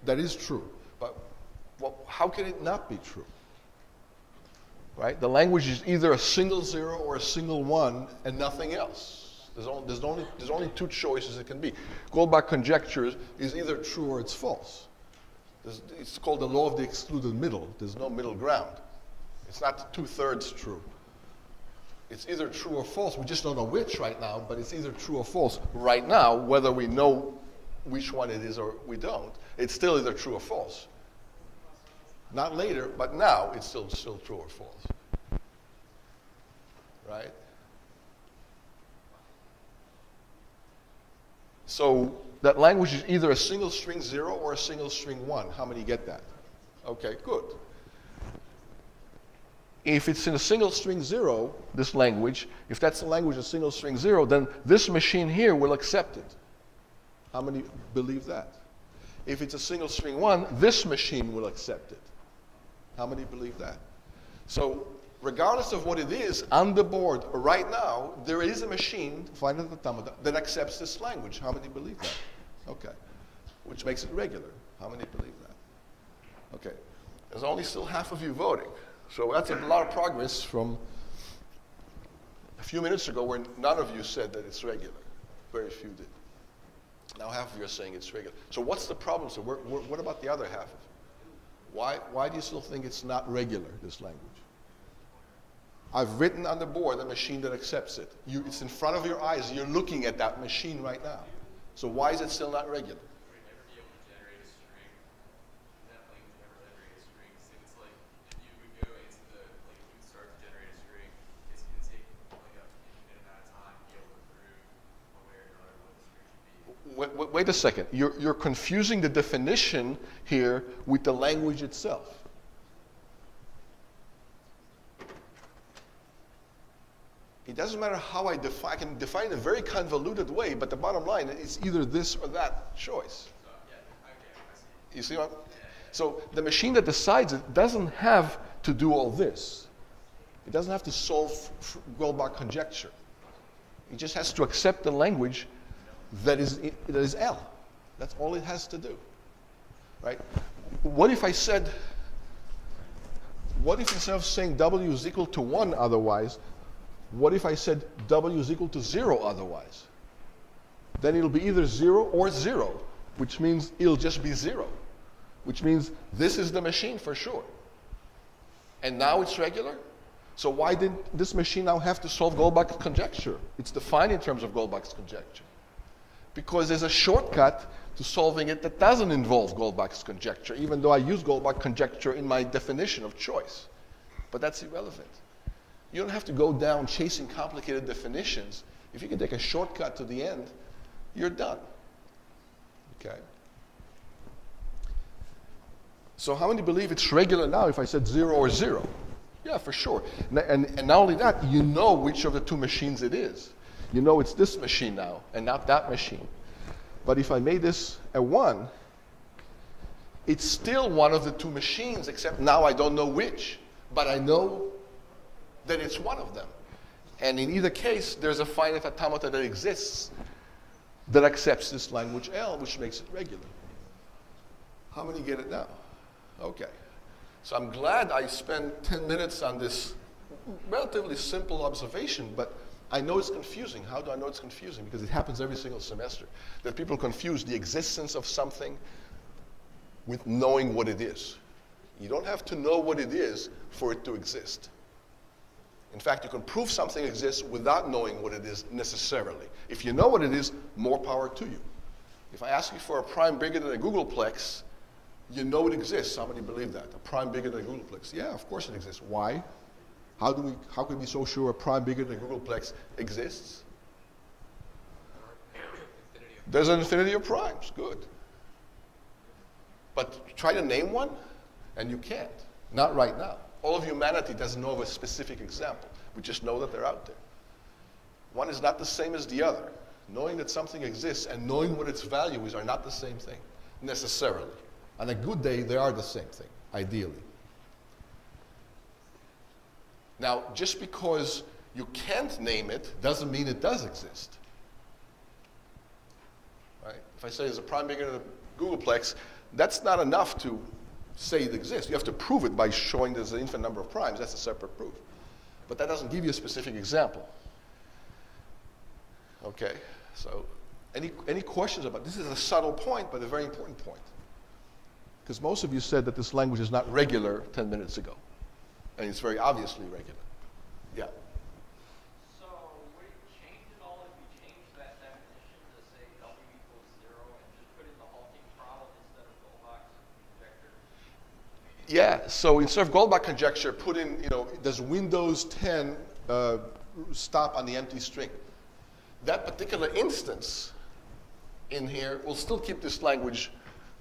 That is true. But how can it not be true? Right? The language is either a single zero or a single one and nothing else. There's only two choices it can be. Goldbach conjecture is either true or it's false. It's called the law of the excluded middle. There's no middle ground. It's not 2/3 true. It's either true or false. We just don't know which right now, but it's either true or false right now, whether we know which one it is or we don't. It's still either true or false. Not later, but now it's still true or false. Right? So that language is either a single string 0 or a single string 1. How many get that? Okay, good. If it's in a single string 0, this language, if that's the language of single string 0, then this machine here will accept it. How many believe that? If it's a single string 1, this machine will accept it. How many believe that? So regardless of what it is, on the board right now, there is a machine, finite automata, that accepts this language. How many believe that? Okay. Which makes it regular. How many believe that? Okay. There's only still half of you voting. So that's a lot of progress from a few minutes ago where none of you said that it's regular. Very few did. Now half of you are saying it's regular. So what's the problem? So what about the other half of you? Why do you still think it's not regular, this language? I've written on the board a machine that accepts it. It's in front of your eyes. You're looking at that machine right now. So why is it still not regular? Wait a second. You're confusing the definition here with the language itself. It doesn't matter how I define. I can define in a very convoluted way, but the bottom line is either this or that choice. You see what? So the machine that decides it doesn't have to do all this. It doesn't have to solve Goldbach conjecture. It just has to accept the language that is L. That's all it has to do, right? What if instead of saying W is equal to 1 otherwise, what if I said W is equal to 0 otherwise? Then it'll be either 0 or 0, which means it'll just be 0, which means this is the machine for sure. And now it's regular? So why did this machine now have to solve Goldbach's conjecture? It's defined in terms of Goldbach's conjecture. Because there's a shortcut to solving it that doesn't involve Goldbach's conjecture, even though I use Goldbach conjecture in my definition of choice. But that's irrelevant. You don't have to go down chasing complicated definitions. If you can take a shortcut to the end, you're done. Okay? So how many believe it's regular now if I said 0 or 0? Yeah, for sure. And not only that, you know which of the two machines it is. You know it's this machine now and not that machine. But if I made this a 1, it's still one of the two machines, except now I don't know which. But I know that it's one of them. And in either case, there's a finite automata that exists that accepts this language L, which makes it regular. How many get it now? Okay. So I'm glad I spent 10 minutes on this relatively simple observation, but I know it's confusing. How do I know it's confusing? Because it happens every single semester, that people confuse the existence of something with knowing what it is. You don't have to know what it is for it to exist. In fact, you can prove something exists without knowing what it is necessarily. If you know what it is, more power to you. If I ask you for a prime bigger than a googolplex, you know it exists. How many believe that? A prime bigger than a googolplex? Yeah, of course it exists. Why? How can we be so sure a prime bigger than a googolplex exists? There's an infinity of primes. Good. But try to name one, and you can't. Not right now. All of humanity doesn't know of a specific example. We just know that they're out there. One is not the same as the other. Knowing that something exists and knowing what its value is are not the same thing, necessarily. On a good day, they are the same thing, ideally. Now, just because you can't name it doesn't mean it does exist. Right? If I say there's a prime bigger than a googolplex, that's not enough to say it exists. You have to prove it by showing there's an infinite number of primes. That's a separate proof. But that doesn't give you a specific example. Okay, so any questions about this? Is a subtle point, but a very important point. Because most of you said that this language is not regular 10 minutes ago. And it's very obviously regular. Yeah. So would it change at all if you change that definition to say W equals 0 and just put in the halting problem instead of Goldbach's conjecture? Yeah, so instead of Goldbach conjecture, put in, does Windows 10 stop on the empty string? That particular instance in here, we'll still keep this language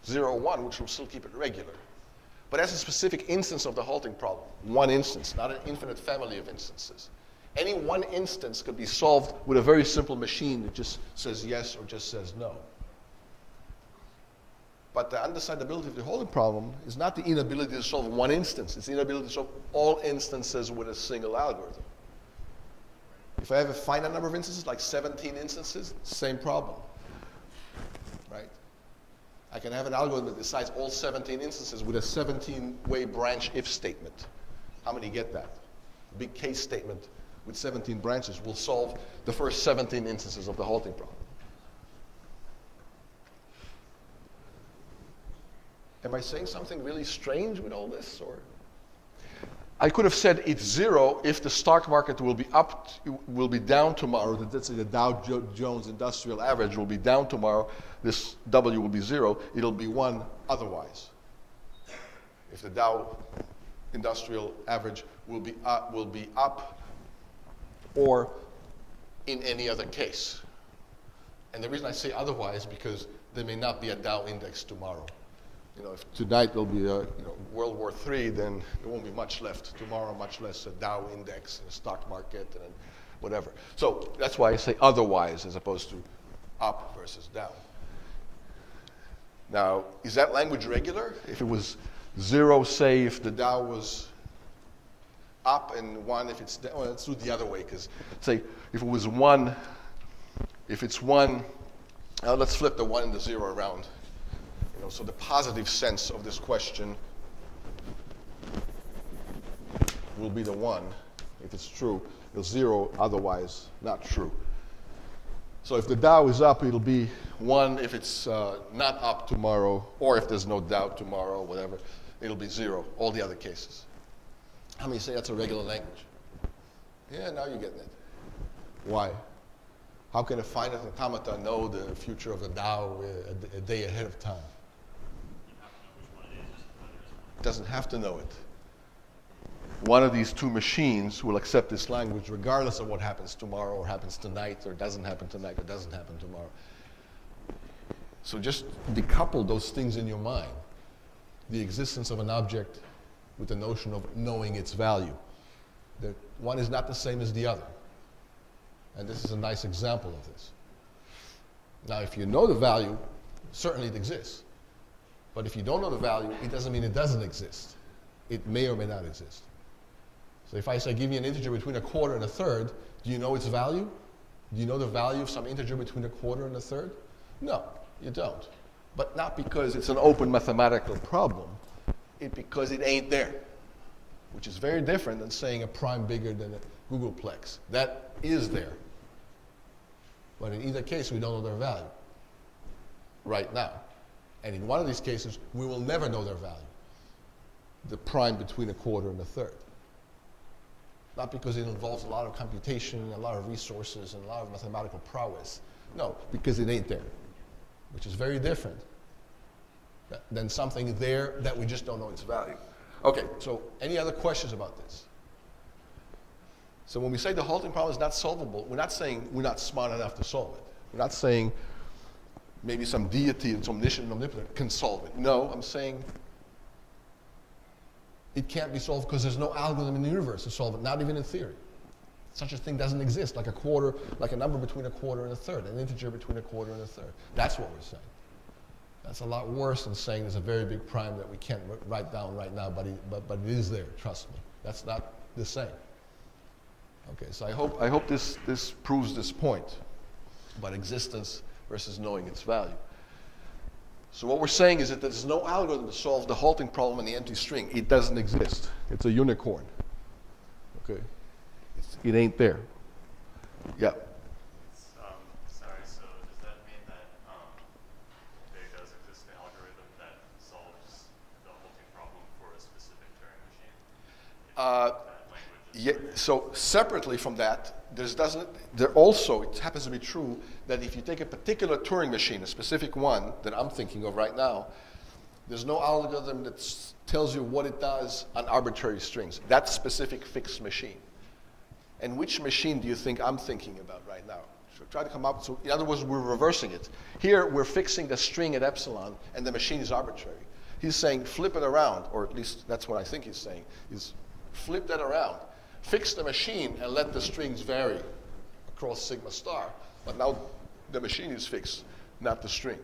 0, 1, which will still keep it regular. But that's a specific instance of the halting problem. One instance, not an infinite family of instances. Any one instance could be solved with a very simple machine that just says yes or just says no. But the undecidability of the halting problem is not the inability to solve one instance. It's the inability to solve all instances with a single algorithm. If I have a finite number of instances, like 17 instances, same problem, right? I can have an algorithm that decides all 17 instances with a 17-way branch if statement. How many get that? A big case statement with 17 branches will solve the first 17 instances of the halting problem. Am I saying something really strange with all this, or? I could have said it's 0 if the stock market will be up, will be down tomorrow. Let's say the Dow Jones Industrial Average will be down tomorrow. This W will be 0. It'll be 1 otherwise. If the Dow Industrial Average will be up, or in any other case. And the reason I say otherwise because there may not be a Dow index tomorrow. If tonight there'll be a World War III, then there won't be much left. Tomorrow, much less a Dow index and a stock market and whatever. So that's why I say otherwise as opposed to up versus down. Now, is that language regular? If it was 0, say, if the Dow was up, and 1 if it's down. Well, let's do it the other way, because say if it was 1, if it's 1, let's flip the 1 and the 0 around. So the positive sense of this question will be the 1 if it's true. The 0 otherwise not true. So if the Dow is up, it'll be 1 if it's not up tomorrow, or if there's no Dow tomorrow, whatever, it'll be 0, all the other cases. How many say that's a regular language? Yeah, now you're getting it. Why? How can a finite automata know the future of the Dow a day ahead of time? Doesn't have to know it. One of these two machines will accept this language regardless of what happens tomorrow or happens tonight or doesn't happen tonight or doesn't happen tomorrow. So just decouple those things in your mind. The existence of an object with the notion of knowing its value. That one is not the same as the other. And this is a nice example of this. Now, if you know the value, certainly it exists. But if you don't know the value, it doesn't mean it doesn't exist. It may or may not exist. So if I say give you an integer between a quarter and a third, do you know its value? Do you know the value of some integer between a quarter and a third? No, you don't. But not because it's an open mathematical problem, because it ain't there, which is very different than saying a prime bigger than a Googleplex. That is there. But in either case, we don't know their value right now. And in one of these cases, we will never know their value, the prime between a quarter and a third. Not because it involves a lot of computation, a lot of resources, and a lot of mathematical prowess. No, because it ain't there, which is very different than something there that we just don't know its value. Okay, so any other questions about this? So when we say the halting problem is not solvable, we're not saying we're not smart enough to solve it. We're not saying maybe some deity and some omniscient and omnipotent can solve it. No, I'm saying it can't be solved because there's no algorithm in the universe to solve it, not even in theory. Such a thing doesn't exist, like a quarter, like a number between a quarter and a third, an integer between a quarter and a third. That's what we're saying. That's a lot worse than saying there's a very big prime that we can't write down right now, but it is there, trust me. That's not the same. Okay, so I hope this proves this point about existence versus knowing its value. So what we're saying is that there's no algorithm to solve the halting problem in the empty string. It doesn't exist. It's a unicorn. Okay, it ain't there. Yeah. Sorry, so does that mean that there does exist an algorithm that solves the halting problem for a specific Turing machine? Yeah, so separately from that, it happens to be true that if you take a particular Turing machine, a specific one that I'm thinking of right now, there's no algorithm that tells you what it does on arbitrary strings. That specific fixed machine. And which machine do you think I'm thinking about right now? try to come up. So in other words, we're reversing it. Here, we're fixing the string at epsilon, and the machine is arbitrary. He's saying flip it around, or at least that's what I think he's saying, is flip that around. Fix the machine and let the strings vary across sigma star. But now the machine is fixed, not the string.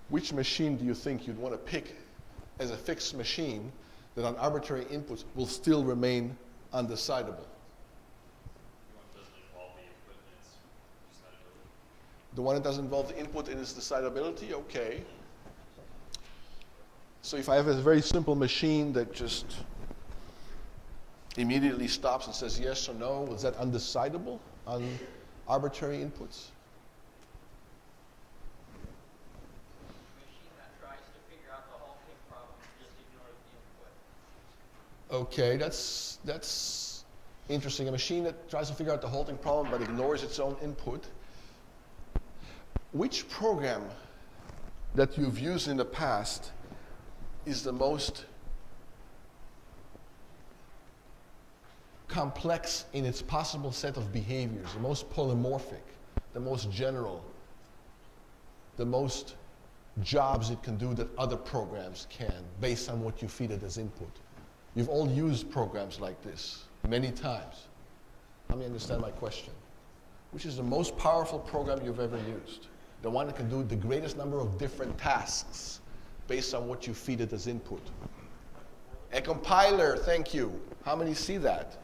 Which machine do you think you'd want to pick as a fixed machine that on arbitrary inputs will still remain undecidable? The one that doesn't involve the input in its decidability? Okay. So if I have a very simple machine that just immediately stops and says yes or no, is that undecidable on arbitrary inputs? Machine that tries to figure out the halting problem just ignores the input. Okay, that's interesting. A machine that tries to figure out the halting problem but ignores its own input. Which program that you've used in the past is the most complex in its possible set of behaviors, the most polymorphic, the most general, the most jobs it can do that other programs can based on what you feed it as input? You've all used programs like this many times. Let me understand my question. Which is the most powerful program you've ever used? The one that can do the greatest number of different tasks based on what you feed it as input. A compiler, thank you. How many see that?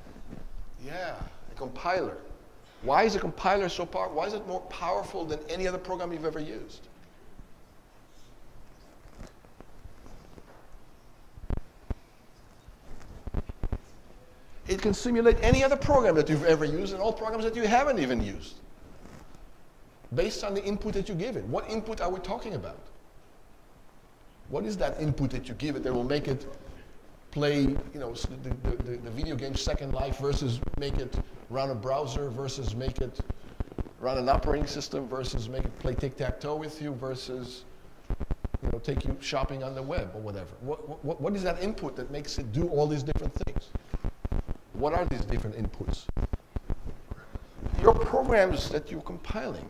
Yeah, a compiler. Why is a compiler so powerful? Why is it more powerful than any other program you've ever used? It can simulate any other program that you've ever used and all programs that you haven't even used, based on the input that you give it. What input are we talking about? What is that input that you give it that will make it play, the video game Second Life versus make it run a browser versus make it run an operating system versus make it play tic-tac-toe with you versus, take you shopping on the web or whatever? What is that input that makes it do all these different things? What are these different inputs? Your programs that you're compiling,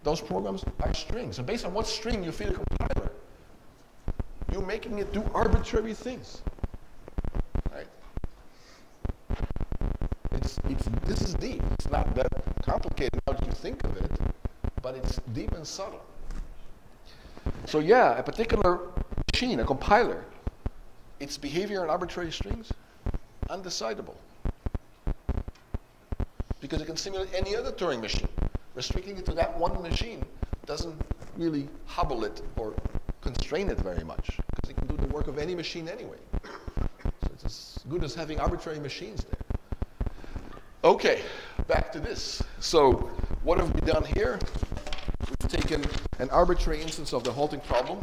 those programs are strings. And based on what string you feed a compiler, you're making it do arbitrary things. Right? This is deep. It's not that complicated now that you think of it, but it's deep and subtle. So yeah, a particular machine, a compiler, its behavior in arbitrary strings, undecidable. Because it can simulate any other Turing machine. Restricting it to that one machine doesn't really hobble it or constrain it very much, because it can do the work of any machine anyway. So it's as good as having arbitrary machines there. Okay, back to this. So what have we done here? We've taken an arbitrary instance of the halting problem,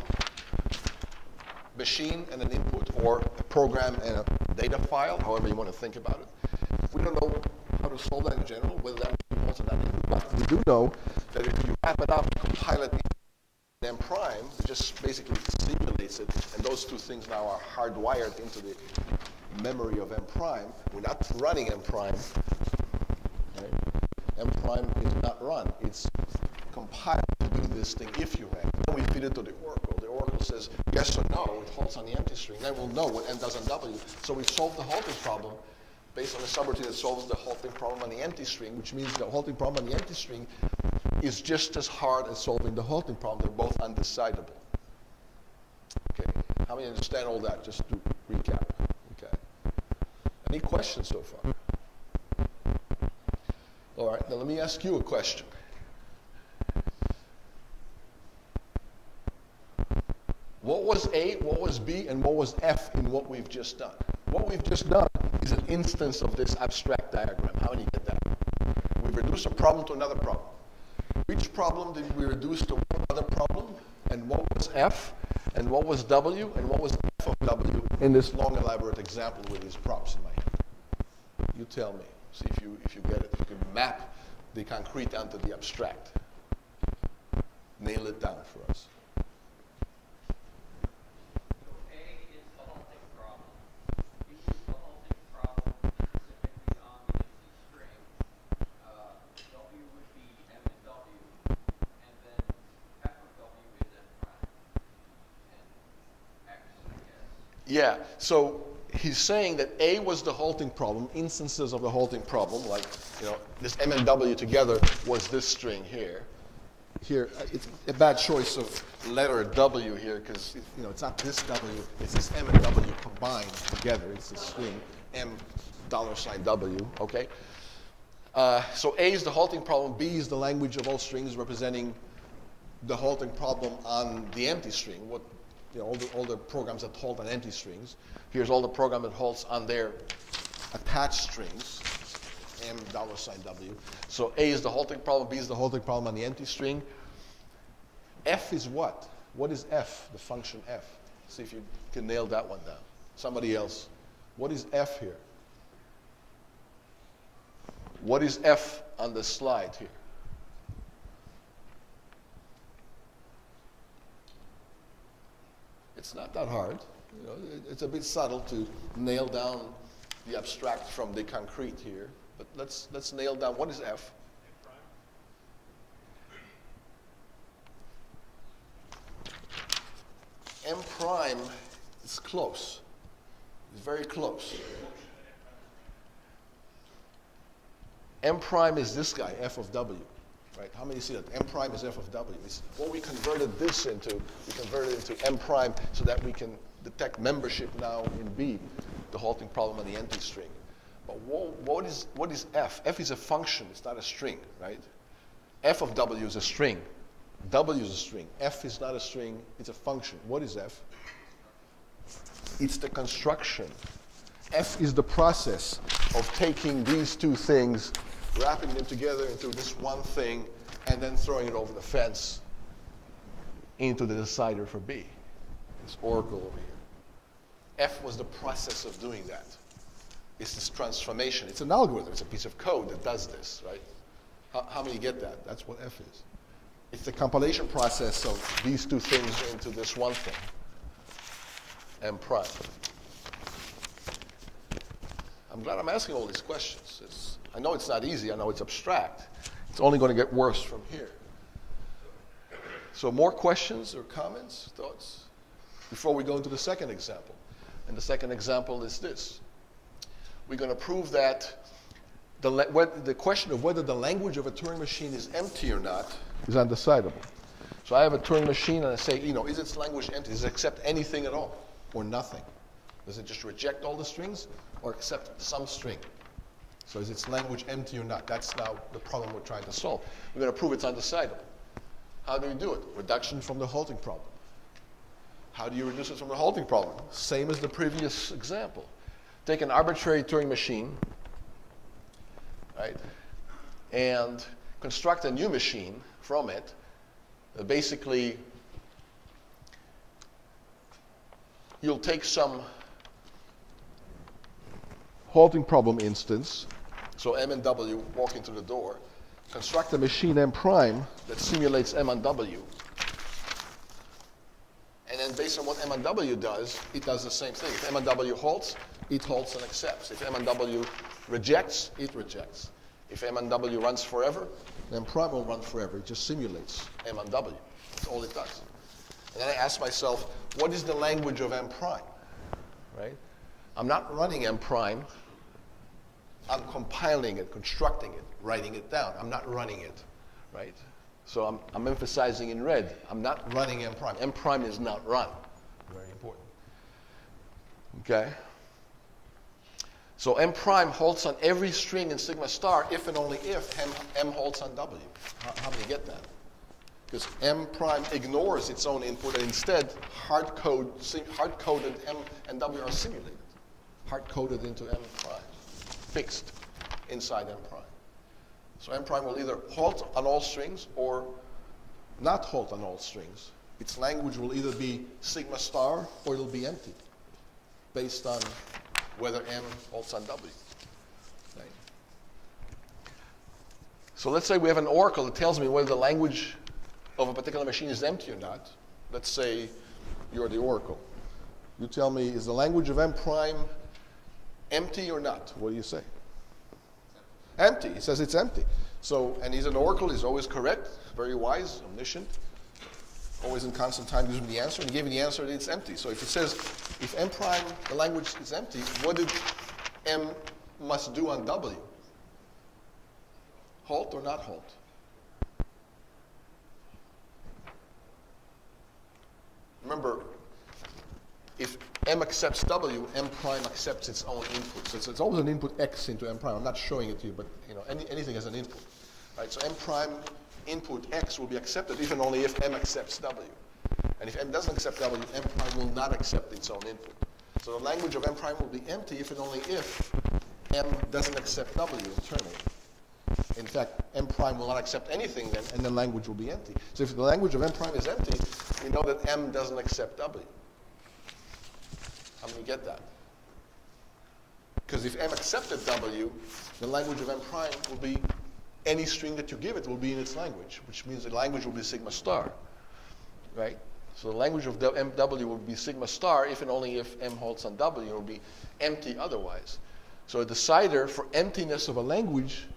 machine and an input, or a program and a data file, however you want to think about it. We don't know how to solve that in general, whether that would be also that input, but we do know that if you wrap it up, compile it in M prime, it just basically simulates it, and those two things now are hardwired into the memory of M prime. We're not running M prime. Right? M prime is not run. It's compiled to do this thing if you ran. Then we feed it to the oracle. The oracle says yes or no. It halts on the empty string. Then we'll know what N does on W. So we solved the halting problem based on a subroutine that solves the halting problem on the empty string, which means the halting problem on the empty string is just as hard as solving the halting problem. They're both undecidable. Okay. How many understand all that? Just to recap. Okay. Any questions so far? All right. Now let me ask you a question. What was A, what was B, and what was F in what we've just done? What we've just done is an instance of this abstract diagram. How many get that? We've reduced a problem to another problem. Which problem did we reduce to one other problem? And what was F? And what was W? And what was F of W in this long elaborate example with these props in my hand? You tell me. See if you get it. If you can map the concrete onto the abstract. Nail it down for us. Specifically on the empty string, W would be M Yeah, so he's saying that A was the halting problem, instances of the halting problem, like, this M and W together was this string here. Here, it's a bad choice of letter W here, because, it's not this W, it's this M and W combined together. It's this string, M $W, okay? So A is the halting problem, B is the language of all strings representing the halting problem on the empty string, all the programs that halt on empty strings. Here's all the program that halts on their attached strings, M $W. So A is the halting problem, B is the halting problem on the empty string. F is what? What is F, the function F? See if you can nail that one down. Somebody else. What is F here? What is F on the slide here? It's not that hard. It's a bit subtle to nail down the abstract from the concrete here. But let's nail down what is F. M prime is close. It's very close. M prime is this guy, F of W. Right? How many see that? M prime is F of W. It's what we converted this into. We converted it into M prime so that we can detect membership now in B, the halting problem on the empty string. But what is F? F is a function. It's not a string, right? F of W is a string. W is a string. F is not a string. It's a function. What is F? It's the construction. F is the process of taking these two things, wrapping them together into this one thing, and then throwing it over the fence into the decider for B. This oracle over here. F was the process of doing that. It's this transformation. It's an algorithm. It's a piece of code that does this, right? How many get that? That's what F is. It's the compilation process of these two things into this one thing, M prime. I'm glad I'm asking all these questions. I know it's not easy. I know it's abstract. It's only going to get worse from here. So more questions or comments, thoughts, before we go into the second example. And the second example is this. We're going to prove that the question of whether the language of a Turing machine is empty or not is undecidable. So I have a Turing machine and I say, is its language empty? Does it accept anything at all or nothing? Does it just reject all the strings or accept some string? So is its language empty or not? That's now the problem we're trying to solve. We're going to prove it's undecidable. How do we do it? Reduction from the halting problem. How do you reduce it from the halting problem? Same as the previous example. Take an arbitrary Turing machine, right, and construct a new machine from it. Basically, you'll take some halting problem instance, so M and W walking through the door, construct a machine M prime that simulates M and W, and then based on what M and W does, it does the same thing. If M and W halts, it halts and accepts. If M and W rejects, it rejects. If M and W runs forever, then prime will run forever. It just simulates M and W. That's all it does. And then I ask myself, what is the language of M prime? Right? I'm not running M prime. I'm compiling it, constructing it, writing it down. I'm not running it, right? So I'm emphasizing in red. I'm not running M prime. M prime is not run. Very important. Okay? So M prime halts on every string in sigma star if and only if M halts on W. How many get that? Because M prime ignores its own input and instead hard-coded M and W are simulated. Hard-coded into M prime, fixed inside M prime. So M prime will either halt on all strings or not halt on all strings. Its language will either be sigma star or it'll be empty, based on whether M halts on W. Right? So let's say we have an oracle that tells me whether the language of a particular machine is empty or not. Let's say you're the oracle. You tell me, is the language of M prime empty or not? What do you say? Empty. He says it's empty. So, and he's an oracle. He's always correct, very wise, omniscient, always in constant time gives me the answer. And he gave me the answer that it's empty. So if it says If M prime, the language is empty, what did M must do on W? Halt or not halt? Remember, if M accepts W, M prime accepts its own input. So it's always an input X into M prime. I'm not showing it to you, but anything has an input. Right? So M prime input X will be accepted if and only if M accepts W. And if M doesn't accept W, M prime will not accept its own input. So the language of M prime will be empty if and only if M doesn't accept W internally. In fact, M prime will not accept anything then, and the language will be empty. So if the language of M prime is empty, we know that M doesn't accept W. How many get that? Because if M accepted W, the language of M prime will be any string that you give it will be in its language, which means the language will be sigma star, right? So the language of MW will be sigma star if and only if M halts on W. It will be empty otherwise. So a decider for emptiness of a language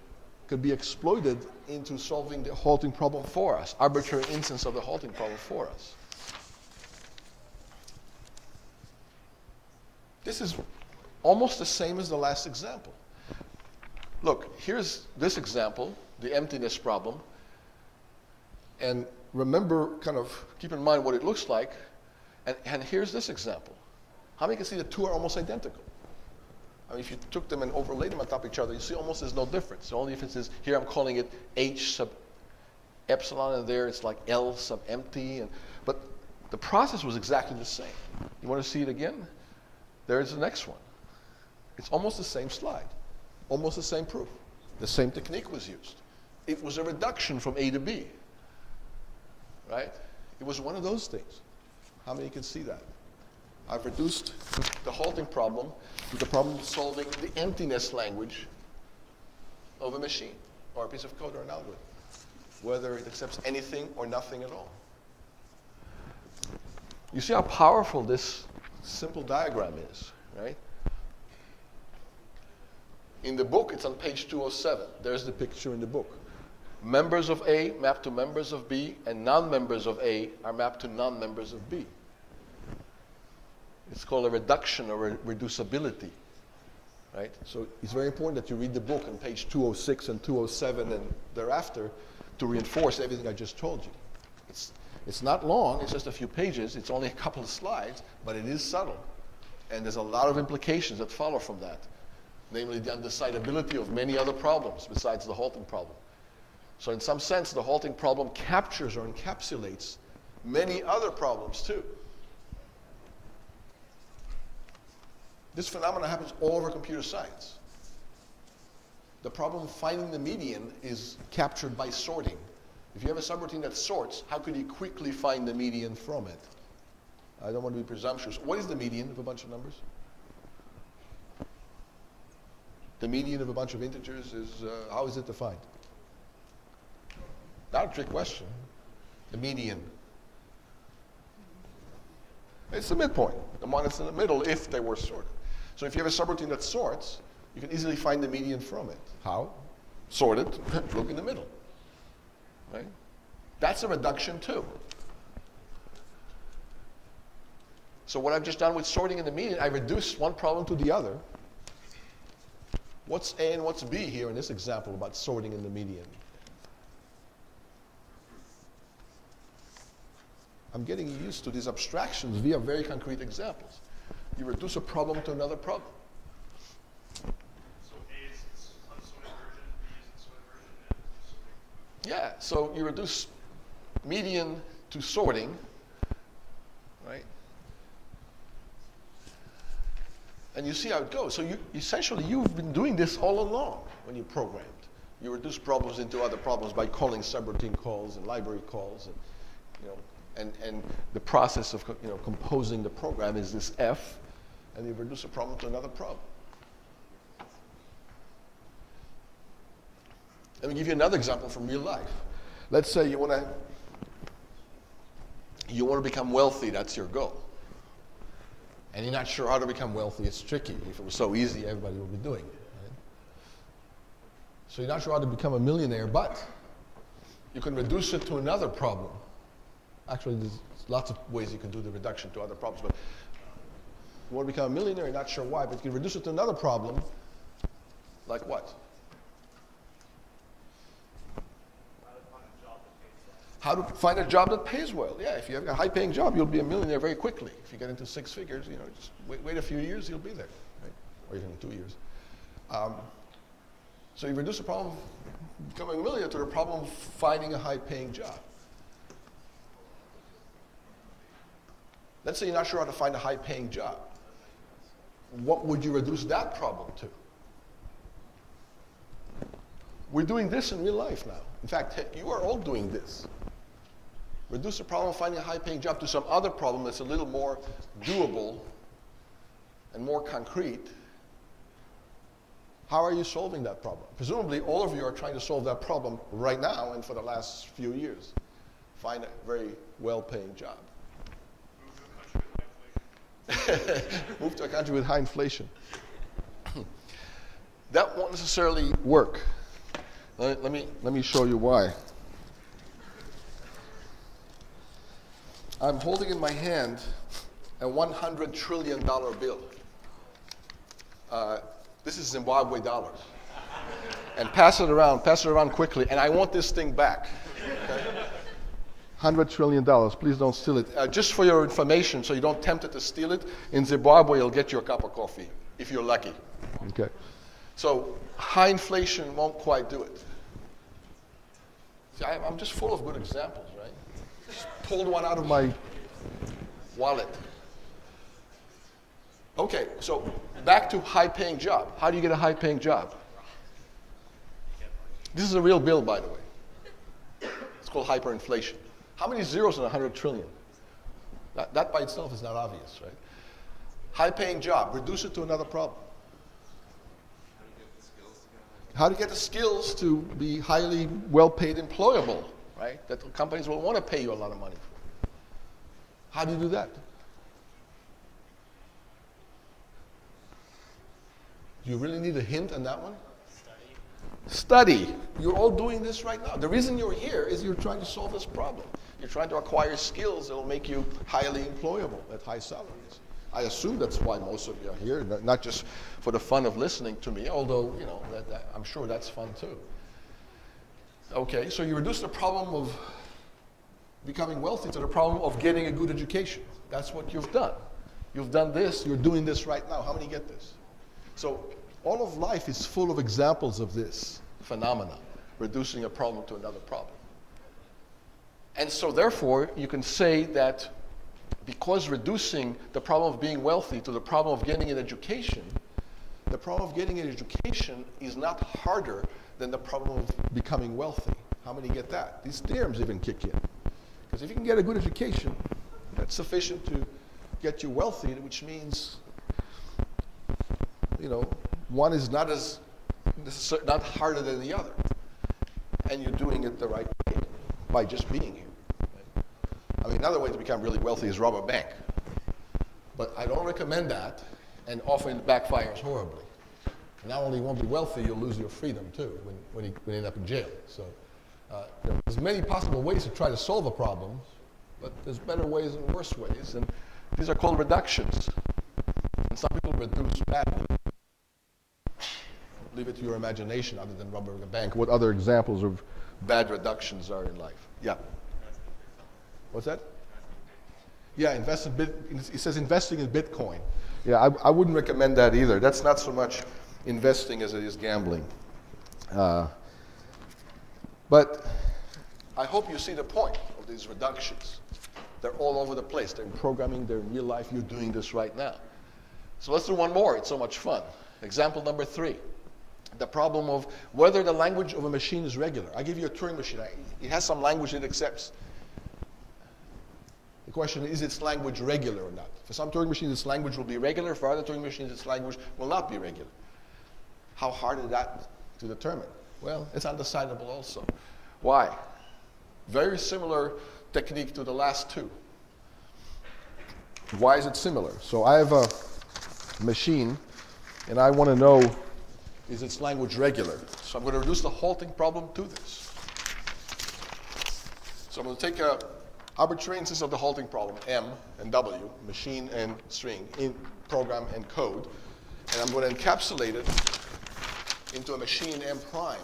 could be exploited into solving the halting problem for us, arbitrary instance of the halting problem for us. This is almost the same as the last example. Look, here's this example, the emptiness problem. And remember, keep in mind what it looks like. And here's this example. How many can see the two are almost identical? I mean, if you took them and overlaid them on top of each other, you see almost there's no difference. The only difference is here I'm calling it H sub epsilon, and there it's like L sub empty. But the process was exactly the same. You want to see it again? There's the next one. It's almost the same slide, almost the same proof. The same technique was used. It was a reduction from A to B, right? It was one of those things. How many can see that? I've reduced the halting problem to the problem of solving the emptiness language of a machine or a piece of code or an algorithm, whether it accepts anything or nothing at all. You see how powerful this simple diagram is, right? In the book, it's on page 207. There's the picture in the book. Members of A map to members of B, and non-members of A are mapped to non-members of B. It's called a reduction or reducibility, right? So it's very important that you read the book on page 206 and 207 and thereafter to reinforce everything I just told you. It's not long, it's just a few pages, it's only a couple of slides, but it is subtle. And there's a lot of implications that follow from that, namely the undecidability of many other problems besides the halting problem. So in some sense, the halting problem captures or encapsulates many other problems too. This phenomenon happens all over computer science. The problem of finding the median is captured by sorting. If you have a subroutine that sorts, how could you quickly find the median from it? I don't want to be presumptuous. What is the median of a bunch of numbers? The median of a bunch of integers is, how is it defined? Not a trick question. The median. It's the midpoint, the one that's in the middle if they were sorted. So if you have a subroutine that sorts, you can easily find the median from it. How? Sort it, look in the middle. Right? That's a reduction too. So what I've just done with sorting in the median, I reduced one problem to the other. What's A and what's B here in this example about sorting in the median? I'm getting used to these abstractions via very concrete examples. You reduce a problem to another problem. So A is unsorted version, B is unsorted version, and sorting. Yeah, so you reduce median to sorting, right? And you see how it goes. So essentially, you've been doing this all along when you programmed. You reduce problems into other problems by calling subroutine calls and library calls, and the process of composing the program is this F, and you reduce a problem to another problem. Let me give you another example from real life. Let's say you want to become wealthy. That's your goal. And you're not sure how to become wealthy. It's tricky. If it was so easy, everybody would be doing it. Right? So you're not sure how to become a millionaire, but you can reduce it to another problem. Actually, there's lots of ways you can do the reduction to other problems. But You want to become a millionaire, you're not sure why, but you can reduce it to another problem, like what? How to find a job that pays well. Yeah, if you have a high-paying job, you'll be a millionaire very quickly. If you get into 6 figures, just wait a few years, you'll be there, right? Or even 2 years. So you reduce the problem of becoming a millionaire to the problem of finding a high-paying job. Let's say you're not sure how to find a high-paying job. What would you reduce that problem to? We're doing this in real life now. In fact, you are all doing this. Reduce the problem of finding a high-paying job to some other problem that's a little more doable and more concrete. How are you solving that problem? Presumably, all of you are trying to solve that problem right now and for the last few years. Find a very well-paying job. Move to a country with high inflation. That won't necessarily work. Let me show you why. I'm holding in my hand a $100 trillion bill. This is Zimbabwe dollars. And pass it around quickly, and I want this thing back. Okay? $100 trillion, please don't steal it. Just for your information, so you don't tempt it to steal it, in Zimbabwe you'll get you a cup of coffee, if you're lucky. Okay. So high inflation won't quite do it. See, I'm just full of good examples, right? Just pulled one out of my wallet. Okay, so back to high-paying job. How do you get a high-paying job? This is a real bill, by the way. It's called hyperinflation. How many zeros in 100 trillion? That by itself is not obvious, right? High-paying job. Reduce it to another problem. How to get the skills to be highly well-paid, employable, right? That companies will want to pay you a lot of money for. How do you do that? Do you really need a hint on that one? Study. You're all doing this right now. The reason you're here is you're trying to solve this problem. You're trying to acquire skills that will make you highly employable at high salaries. I assume that's why most of you are here, not just for the fun of listening to me, although, I'm sure that's fun too. Okay, so you reduce the problem of becoming wealthy to the problem of getting a good education. That's what you've done. You've done this, you're doing this right now. How many get this? So all of life is full of examples of this phenomena, reducing a problem to another problem. And so therefore, you can say that because reducing the problem of being wealthy to the problem of getting an education, the problem of getting an education is not harder than the problem of becoming wealthy. How many get that? These theorems even kick in. Because if you can get a good education, that's sufficient to get you wealthy, which means, one is not harder than the other. And you're doing it the right way by just being here. I mean, another way to become really wealthy is rob a bank. But I don't recommend that, and often it backfires horribly. Not only you won't be wealthy, you'll lose your freedom too when you end up in jail. So there's many possible ways to try to solve a problem, but there's better ways and worse ways, and these are called reductions. And some people reduce badly. Leave it to your imagination other than robbing a bank. What other examples of bad reductions are in life? Yeah. What's that? Yeah, it says investing in Bitcoin. Yeah, I wouldn't recommend that either. That's not so much investing as it is gambling. But I hope you see the point of these reductions. They're all over the place. They're in programming, they're in real life. You're doing this right now. So let's do one more. It's so much fun. Example number 3. The problem of whether the language of a machine is regular. I give you a Turing machine. It has some language it accepts. The question is its language regular or not? For some Turing machines, its language will be regular. For other Turing machines, its language will not be regular. How hard is that to determine? Well, it's undecidable also. Why? Very similar technique to the last two. Why is it similar? So I have a machine, and I want to know, is its language regular? So I'm going to reduce the halting problem to this. So I'm going to take a arbitrary instance of the halting problem, M and W, machine and string, in program and code. And I'm going to encapsulate it into a machine M prime,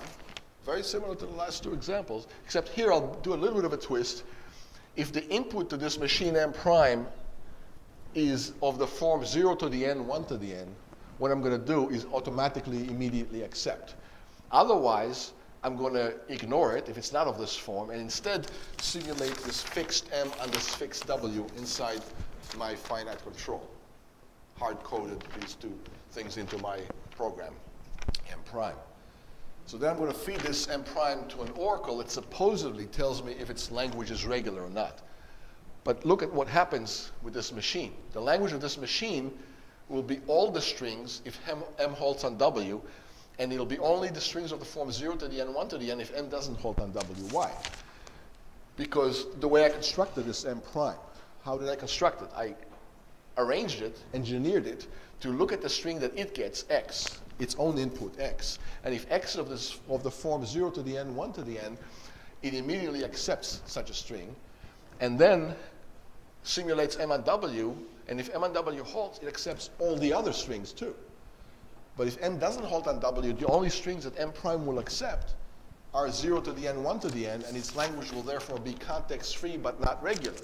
very similar to the last two examples, except here I'll do a little bit of a twist. If the input to this machine M prime is of the form 0 to the n, 1 to the n, what I'm going to do is automatically immediately accept. Otherwise, I'm going to ignore it if it's not of this form and instead simulate this fixed M and this fixed W inside my finite control. Hard-coded these two things into my program, M prime. So then I'm going to feed this M prime to an oracle that supposedly tells me if its language is regular or not. But look at what happens with this machine. The language of this machine will be all the strings if M halts on W, and it'll be only the strings of the form 0 to the n, 1 to the n if M doesn't halt on W. Why? Because the way I constructed this M prime, how did I construct it? I arranged it, engineered it, to look at the string that it gets, X, its own input, X. And if X is of the form 0 to the n, 1 to the n, it immediately accepts such a string, and then simulates M and W, and if M and W halts, it accepts all the other strings too. But if M doesn't halt on W, the only strings that M prime will accept are 0 to the n, 1 to the n, and its language will therefore be context-free but not regular.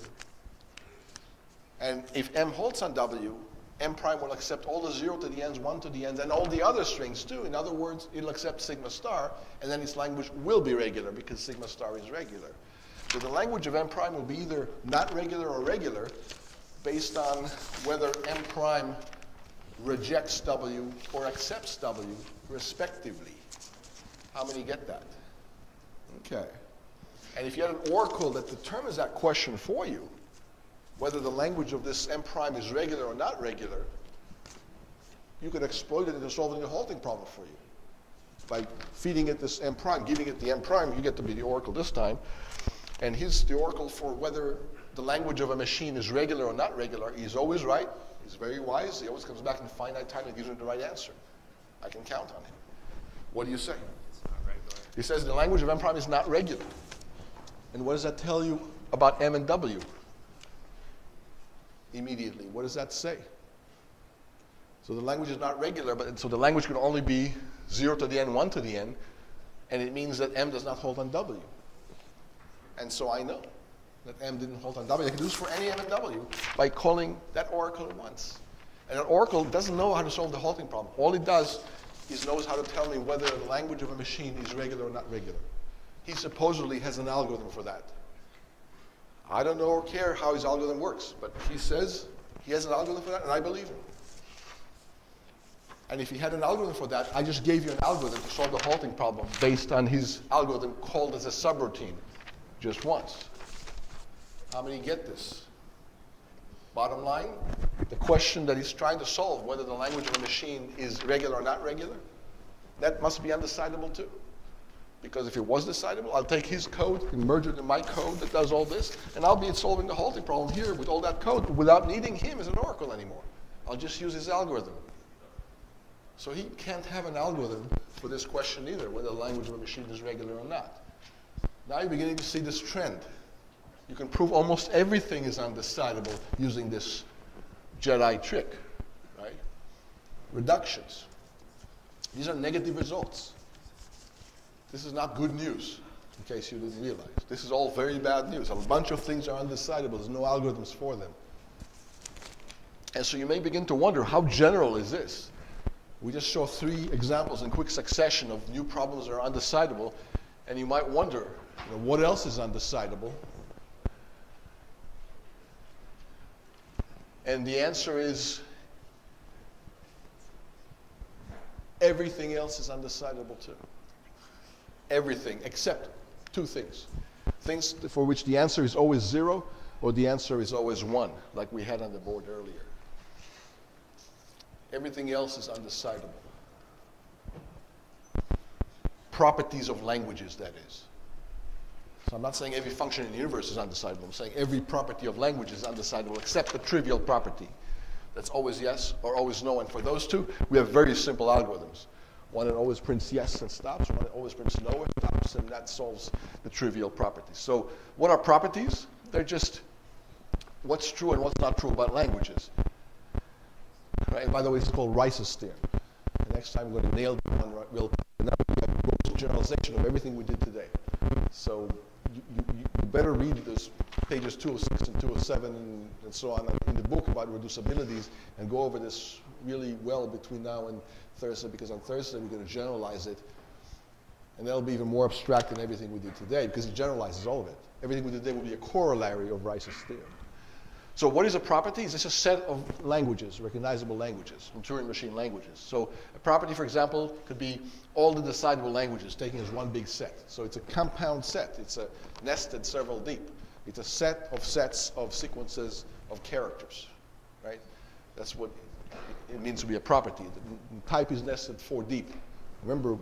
And if M halts on W, M prime will accept all the 0 to the n's, 1 to the n's, and all the other strings too. In other words, it'll accept sigma star, and then its language will be regular because sigma star is regular. So the language of M prime will be either not regular or regular based on whether M prime rejects W or accepts W, respectively. How many get that? Okay. And if you had an oracle that determines that question for you, whether the language of this M prime is regular or not regular, you could exploit it into solving the halting problem for you. By feeding it this M prime, giving it the M prime, you get to be the oracle this time. And he's the oracle for whether the language of a machine is regular or not regular. He's always right. He's very wise. He always comes back in finite time and gives me the right answer. I can count on him. What do you say? It's not regular. He says the language of M prime is not regular. And what does that tell you about M and W? Immediately, what does that say? So the language is not regular, but so the language can only be 0 to the n, 1 to the n, and it means that M does not hold on W. And so I know that M didn't hold on W. I can do this for any M and W by calling that oracle at once. And an oracle doesn't know how to solve the halting problem. All it does is knows how to tell me whether the language of a machine is regular or not regular. He supposedly has an algorithm for that. I don't know or care how his algorithm works, but he says he has an algorithm for that, and I believe him. And if he had an algorithm for that, I just gave you an algorithm to solve the halting problem based on his algorithm called as a subroutine, just once. How many get this? Bottom line, the question that he's trying to solve, whether the language of a machine is regular or not regular, that must be undecidable too. Because if it was decidable, I'll take his code and merge it in my code that does all this, and I'll be solving the halting problem here with all that code without needing him as an oracle anymore. I'll just use his algorithm. So he can't have an algorithm for this question either, whether the language of a machine is regular or not. Now you're beginning to see this trend. You can prove almost everything is undecidable using this Jedi trick, right? Reductions. These are negative results. This is not good news, in case you didn't realize. This is all very bad news. A bunch of things are undecidable. There's no algorithms for them. And so you may begin to wonder, how general is this? We just saw 3 examples in quick succession of new problems that are undecidable, and you might wonder, what else is undecidable? And the answer is, everything else is undecidable too. Everything, except 2 things. Things for which the answer is always 0, or the answer is always 1, like we had on the board earlier. Everything else is undecidable. Properties of languages, that is. So I'm not saying every function in the universe is undecidable. I'm saying every property of language is undecidable, except the trivial property. That's always yes or always no. And for those 2, we have very simple algorithms. One that always prints yes and stops, one that always prints no and stops, and that solves the trivial properties. So what are properties? They're just what's true and what's not true about languages. Right? And by the way, it's called Rice's theorem. The next time we're going to nail that one, we'll and that will be a gross generalization of everything we did today. So you better read those pages 206 and 207 and so on in the book about reducibilities and go over this really well between now and Thursday, because on Thursday we're going to generalize it. And that'll be even more abstract than everything we did today, because it generalizes all of it. Everything we did today will be a corollary of Rice's theorem. So what is a property? It's just a set of languages, recognizable languages, from Turing machine languages. So a property, for example, could be all the decidable languages taken as one big set. So it's a compound set. It's a nested several deep. It's a set of sets of sequences of characters, right? That's what it means to be a property. The type is nested 4 deep. Remember, I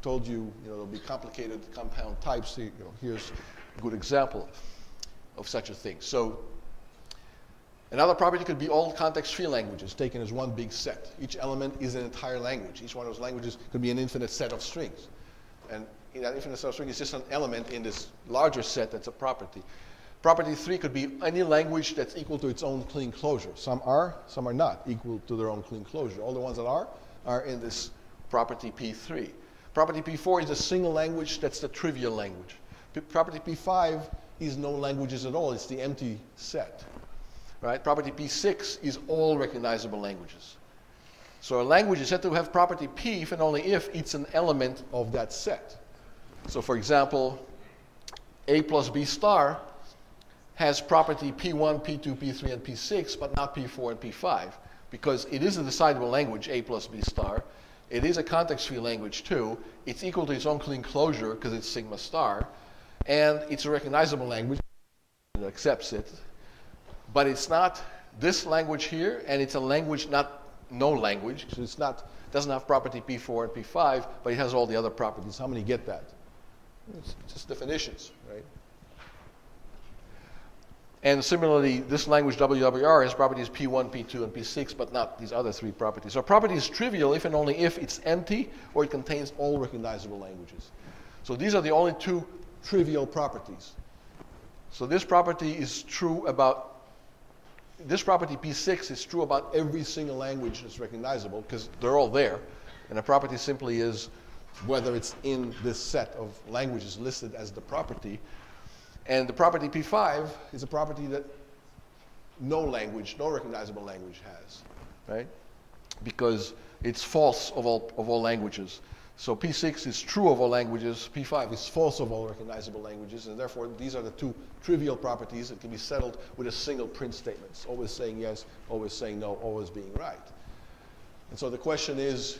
told you, there'll be complicated compound types. Here's a good example of such a thing. So another property could be all context-free languages taken as one big set. Each element is an entire language. Each one of those languages could be an infinite set of strings. And in that infinite set of strings is just an element in this larger set that's a property. Property 3 could be any language that's equal to its own clean closure. Some are not equal to their own clean closure. All the ones that are in this property P3. Property P4 is a single language that's the trivial language. Property P5 is no languages at all. It's the empty set. Right? Property P6 is all recognizable languages. So a language is said to have property P if and only if it's an element of that set. So for example, A plus B star has property P1, P2, P3, and P6, but not P4 and P5, because it is a decidable language, A plus B star. It is a context-free language too. It's equal to its own clean closure because it's sigma star. And it's a recognizable language that accepts it. But it's not this language here, and it's a language, not no language. So it's not, doesn't have property P4 and P5, but it has all the other properties. How many get that? It's just definitions, right? And similarly, this language WWR has properties P1, P2, and P6, but not these other 3 properties. So a property is trivial if and only if it's empty or it contains all recognizable languages. So these are the only 2 trivial properties. So this property is true about, this property P6 is true about every single language that's recognizable because they're all there. And a property simply is whether it's in this set of languages listed as the property. And the property P5 is a property that no language, no recognizable language has, right? Because it's false of all languages. So P6 is true of all languages, P5 is false of all recognizable languages, and therefore these are the 2 trivial properties that can be settled with a single print statement. Always saying yes, always saying no, always being right. And so the question is,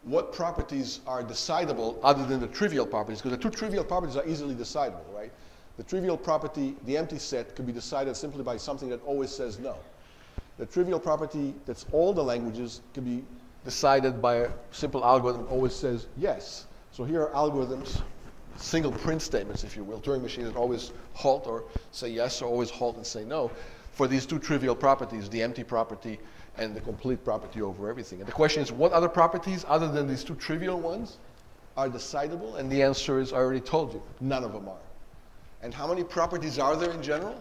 what properties are decidable other than the trivial properties? Because the 2 trivial properties are easily decidable, right? The trivial property, the empty set, could be decided simply by something that always says no. The trivial property that's all the languages can be decided by a simple algorithm that always says yes. So here are algorithms, single print statements, if you will. Turing machines that always halt or say yes, or always halt and say no, for these 2 trivial properties, the empty property and the complete property over everything. And the question is, what other properties, other than these 2 trivial ones, are decidable? And the answer is, I already told you, none of them are. And how many properties are there in general?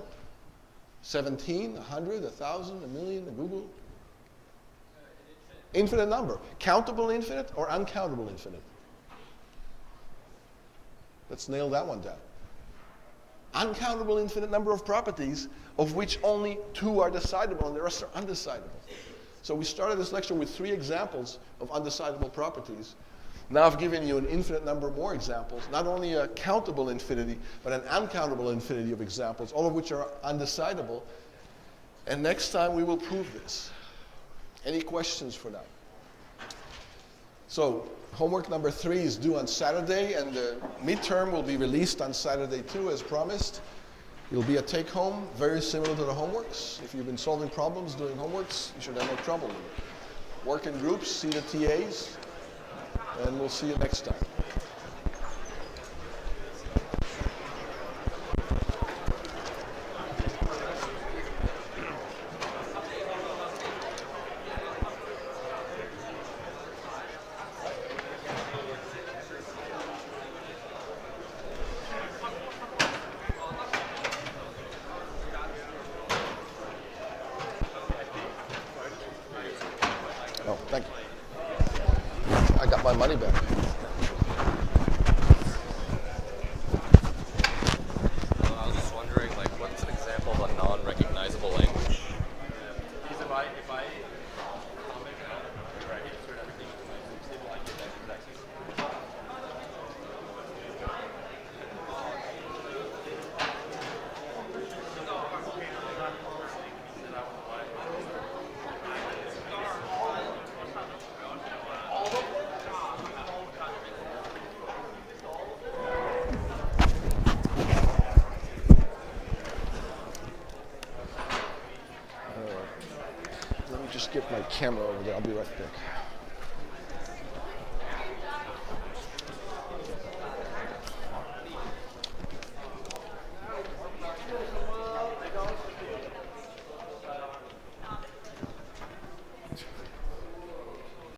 17, 100, 1,000, 1,000,000, a Google? Infinite number. Countable infinite or uncountable infinite? Let's nail that one down. Uncountable infinite number of properties, of which only 2 are decidable and the rest are undecidable. So we started this lecture with 3 examples of undecidable properties. Now I've given you an infinite number more examples, not only a countable infinity, but an uncountable infinity of examples, all of which are undecidable. And next time we will prove this. Any questions for now? So homework number 3 is due on Saturday, and the midterm will be released on Saturday too, as promised. It'll be a take-home, very similar to the homeworks. If you've been solving problems doing homeworks, you should have no trouble with it. Work in groups, see the TAs, and we'll see you next time. Thank you. I got my money back. I was just wondering, like, what's an example of a non-recognizable language? Because if I comment on it, right, insert everything into my group table, I get that exact same. Let me just get my camera over there. I'll be right back.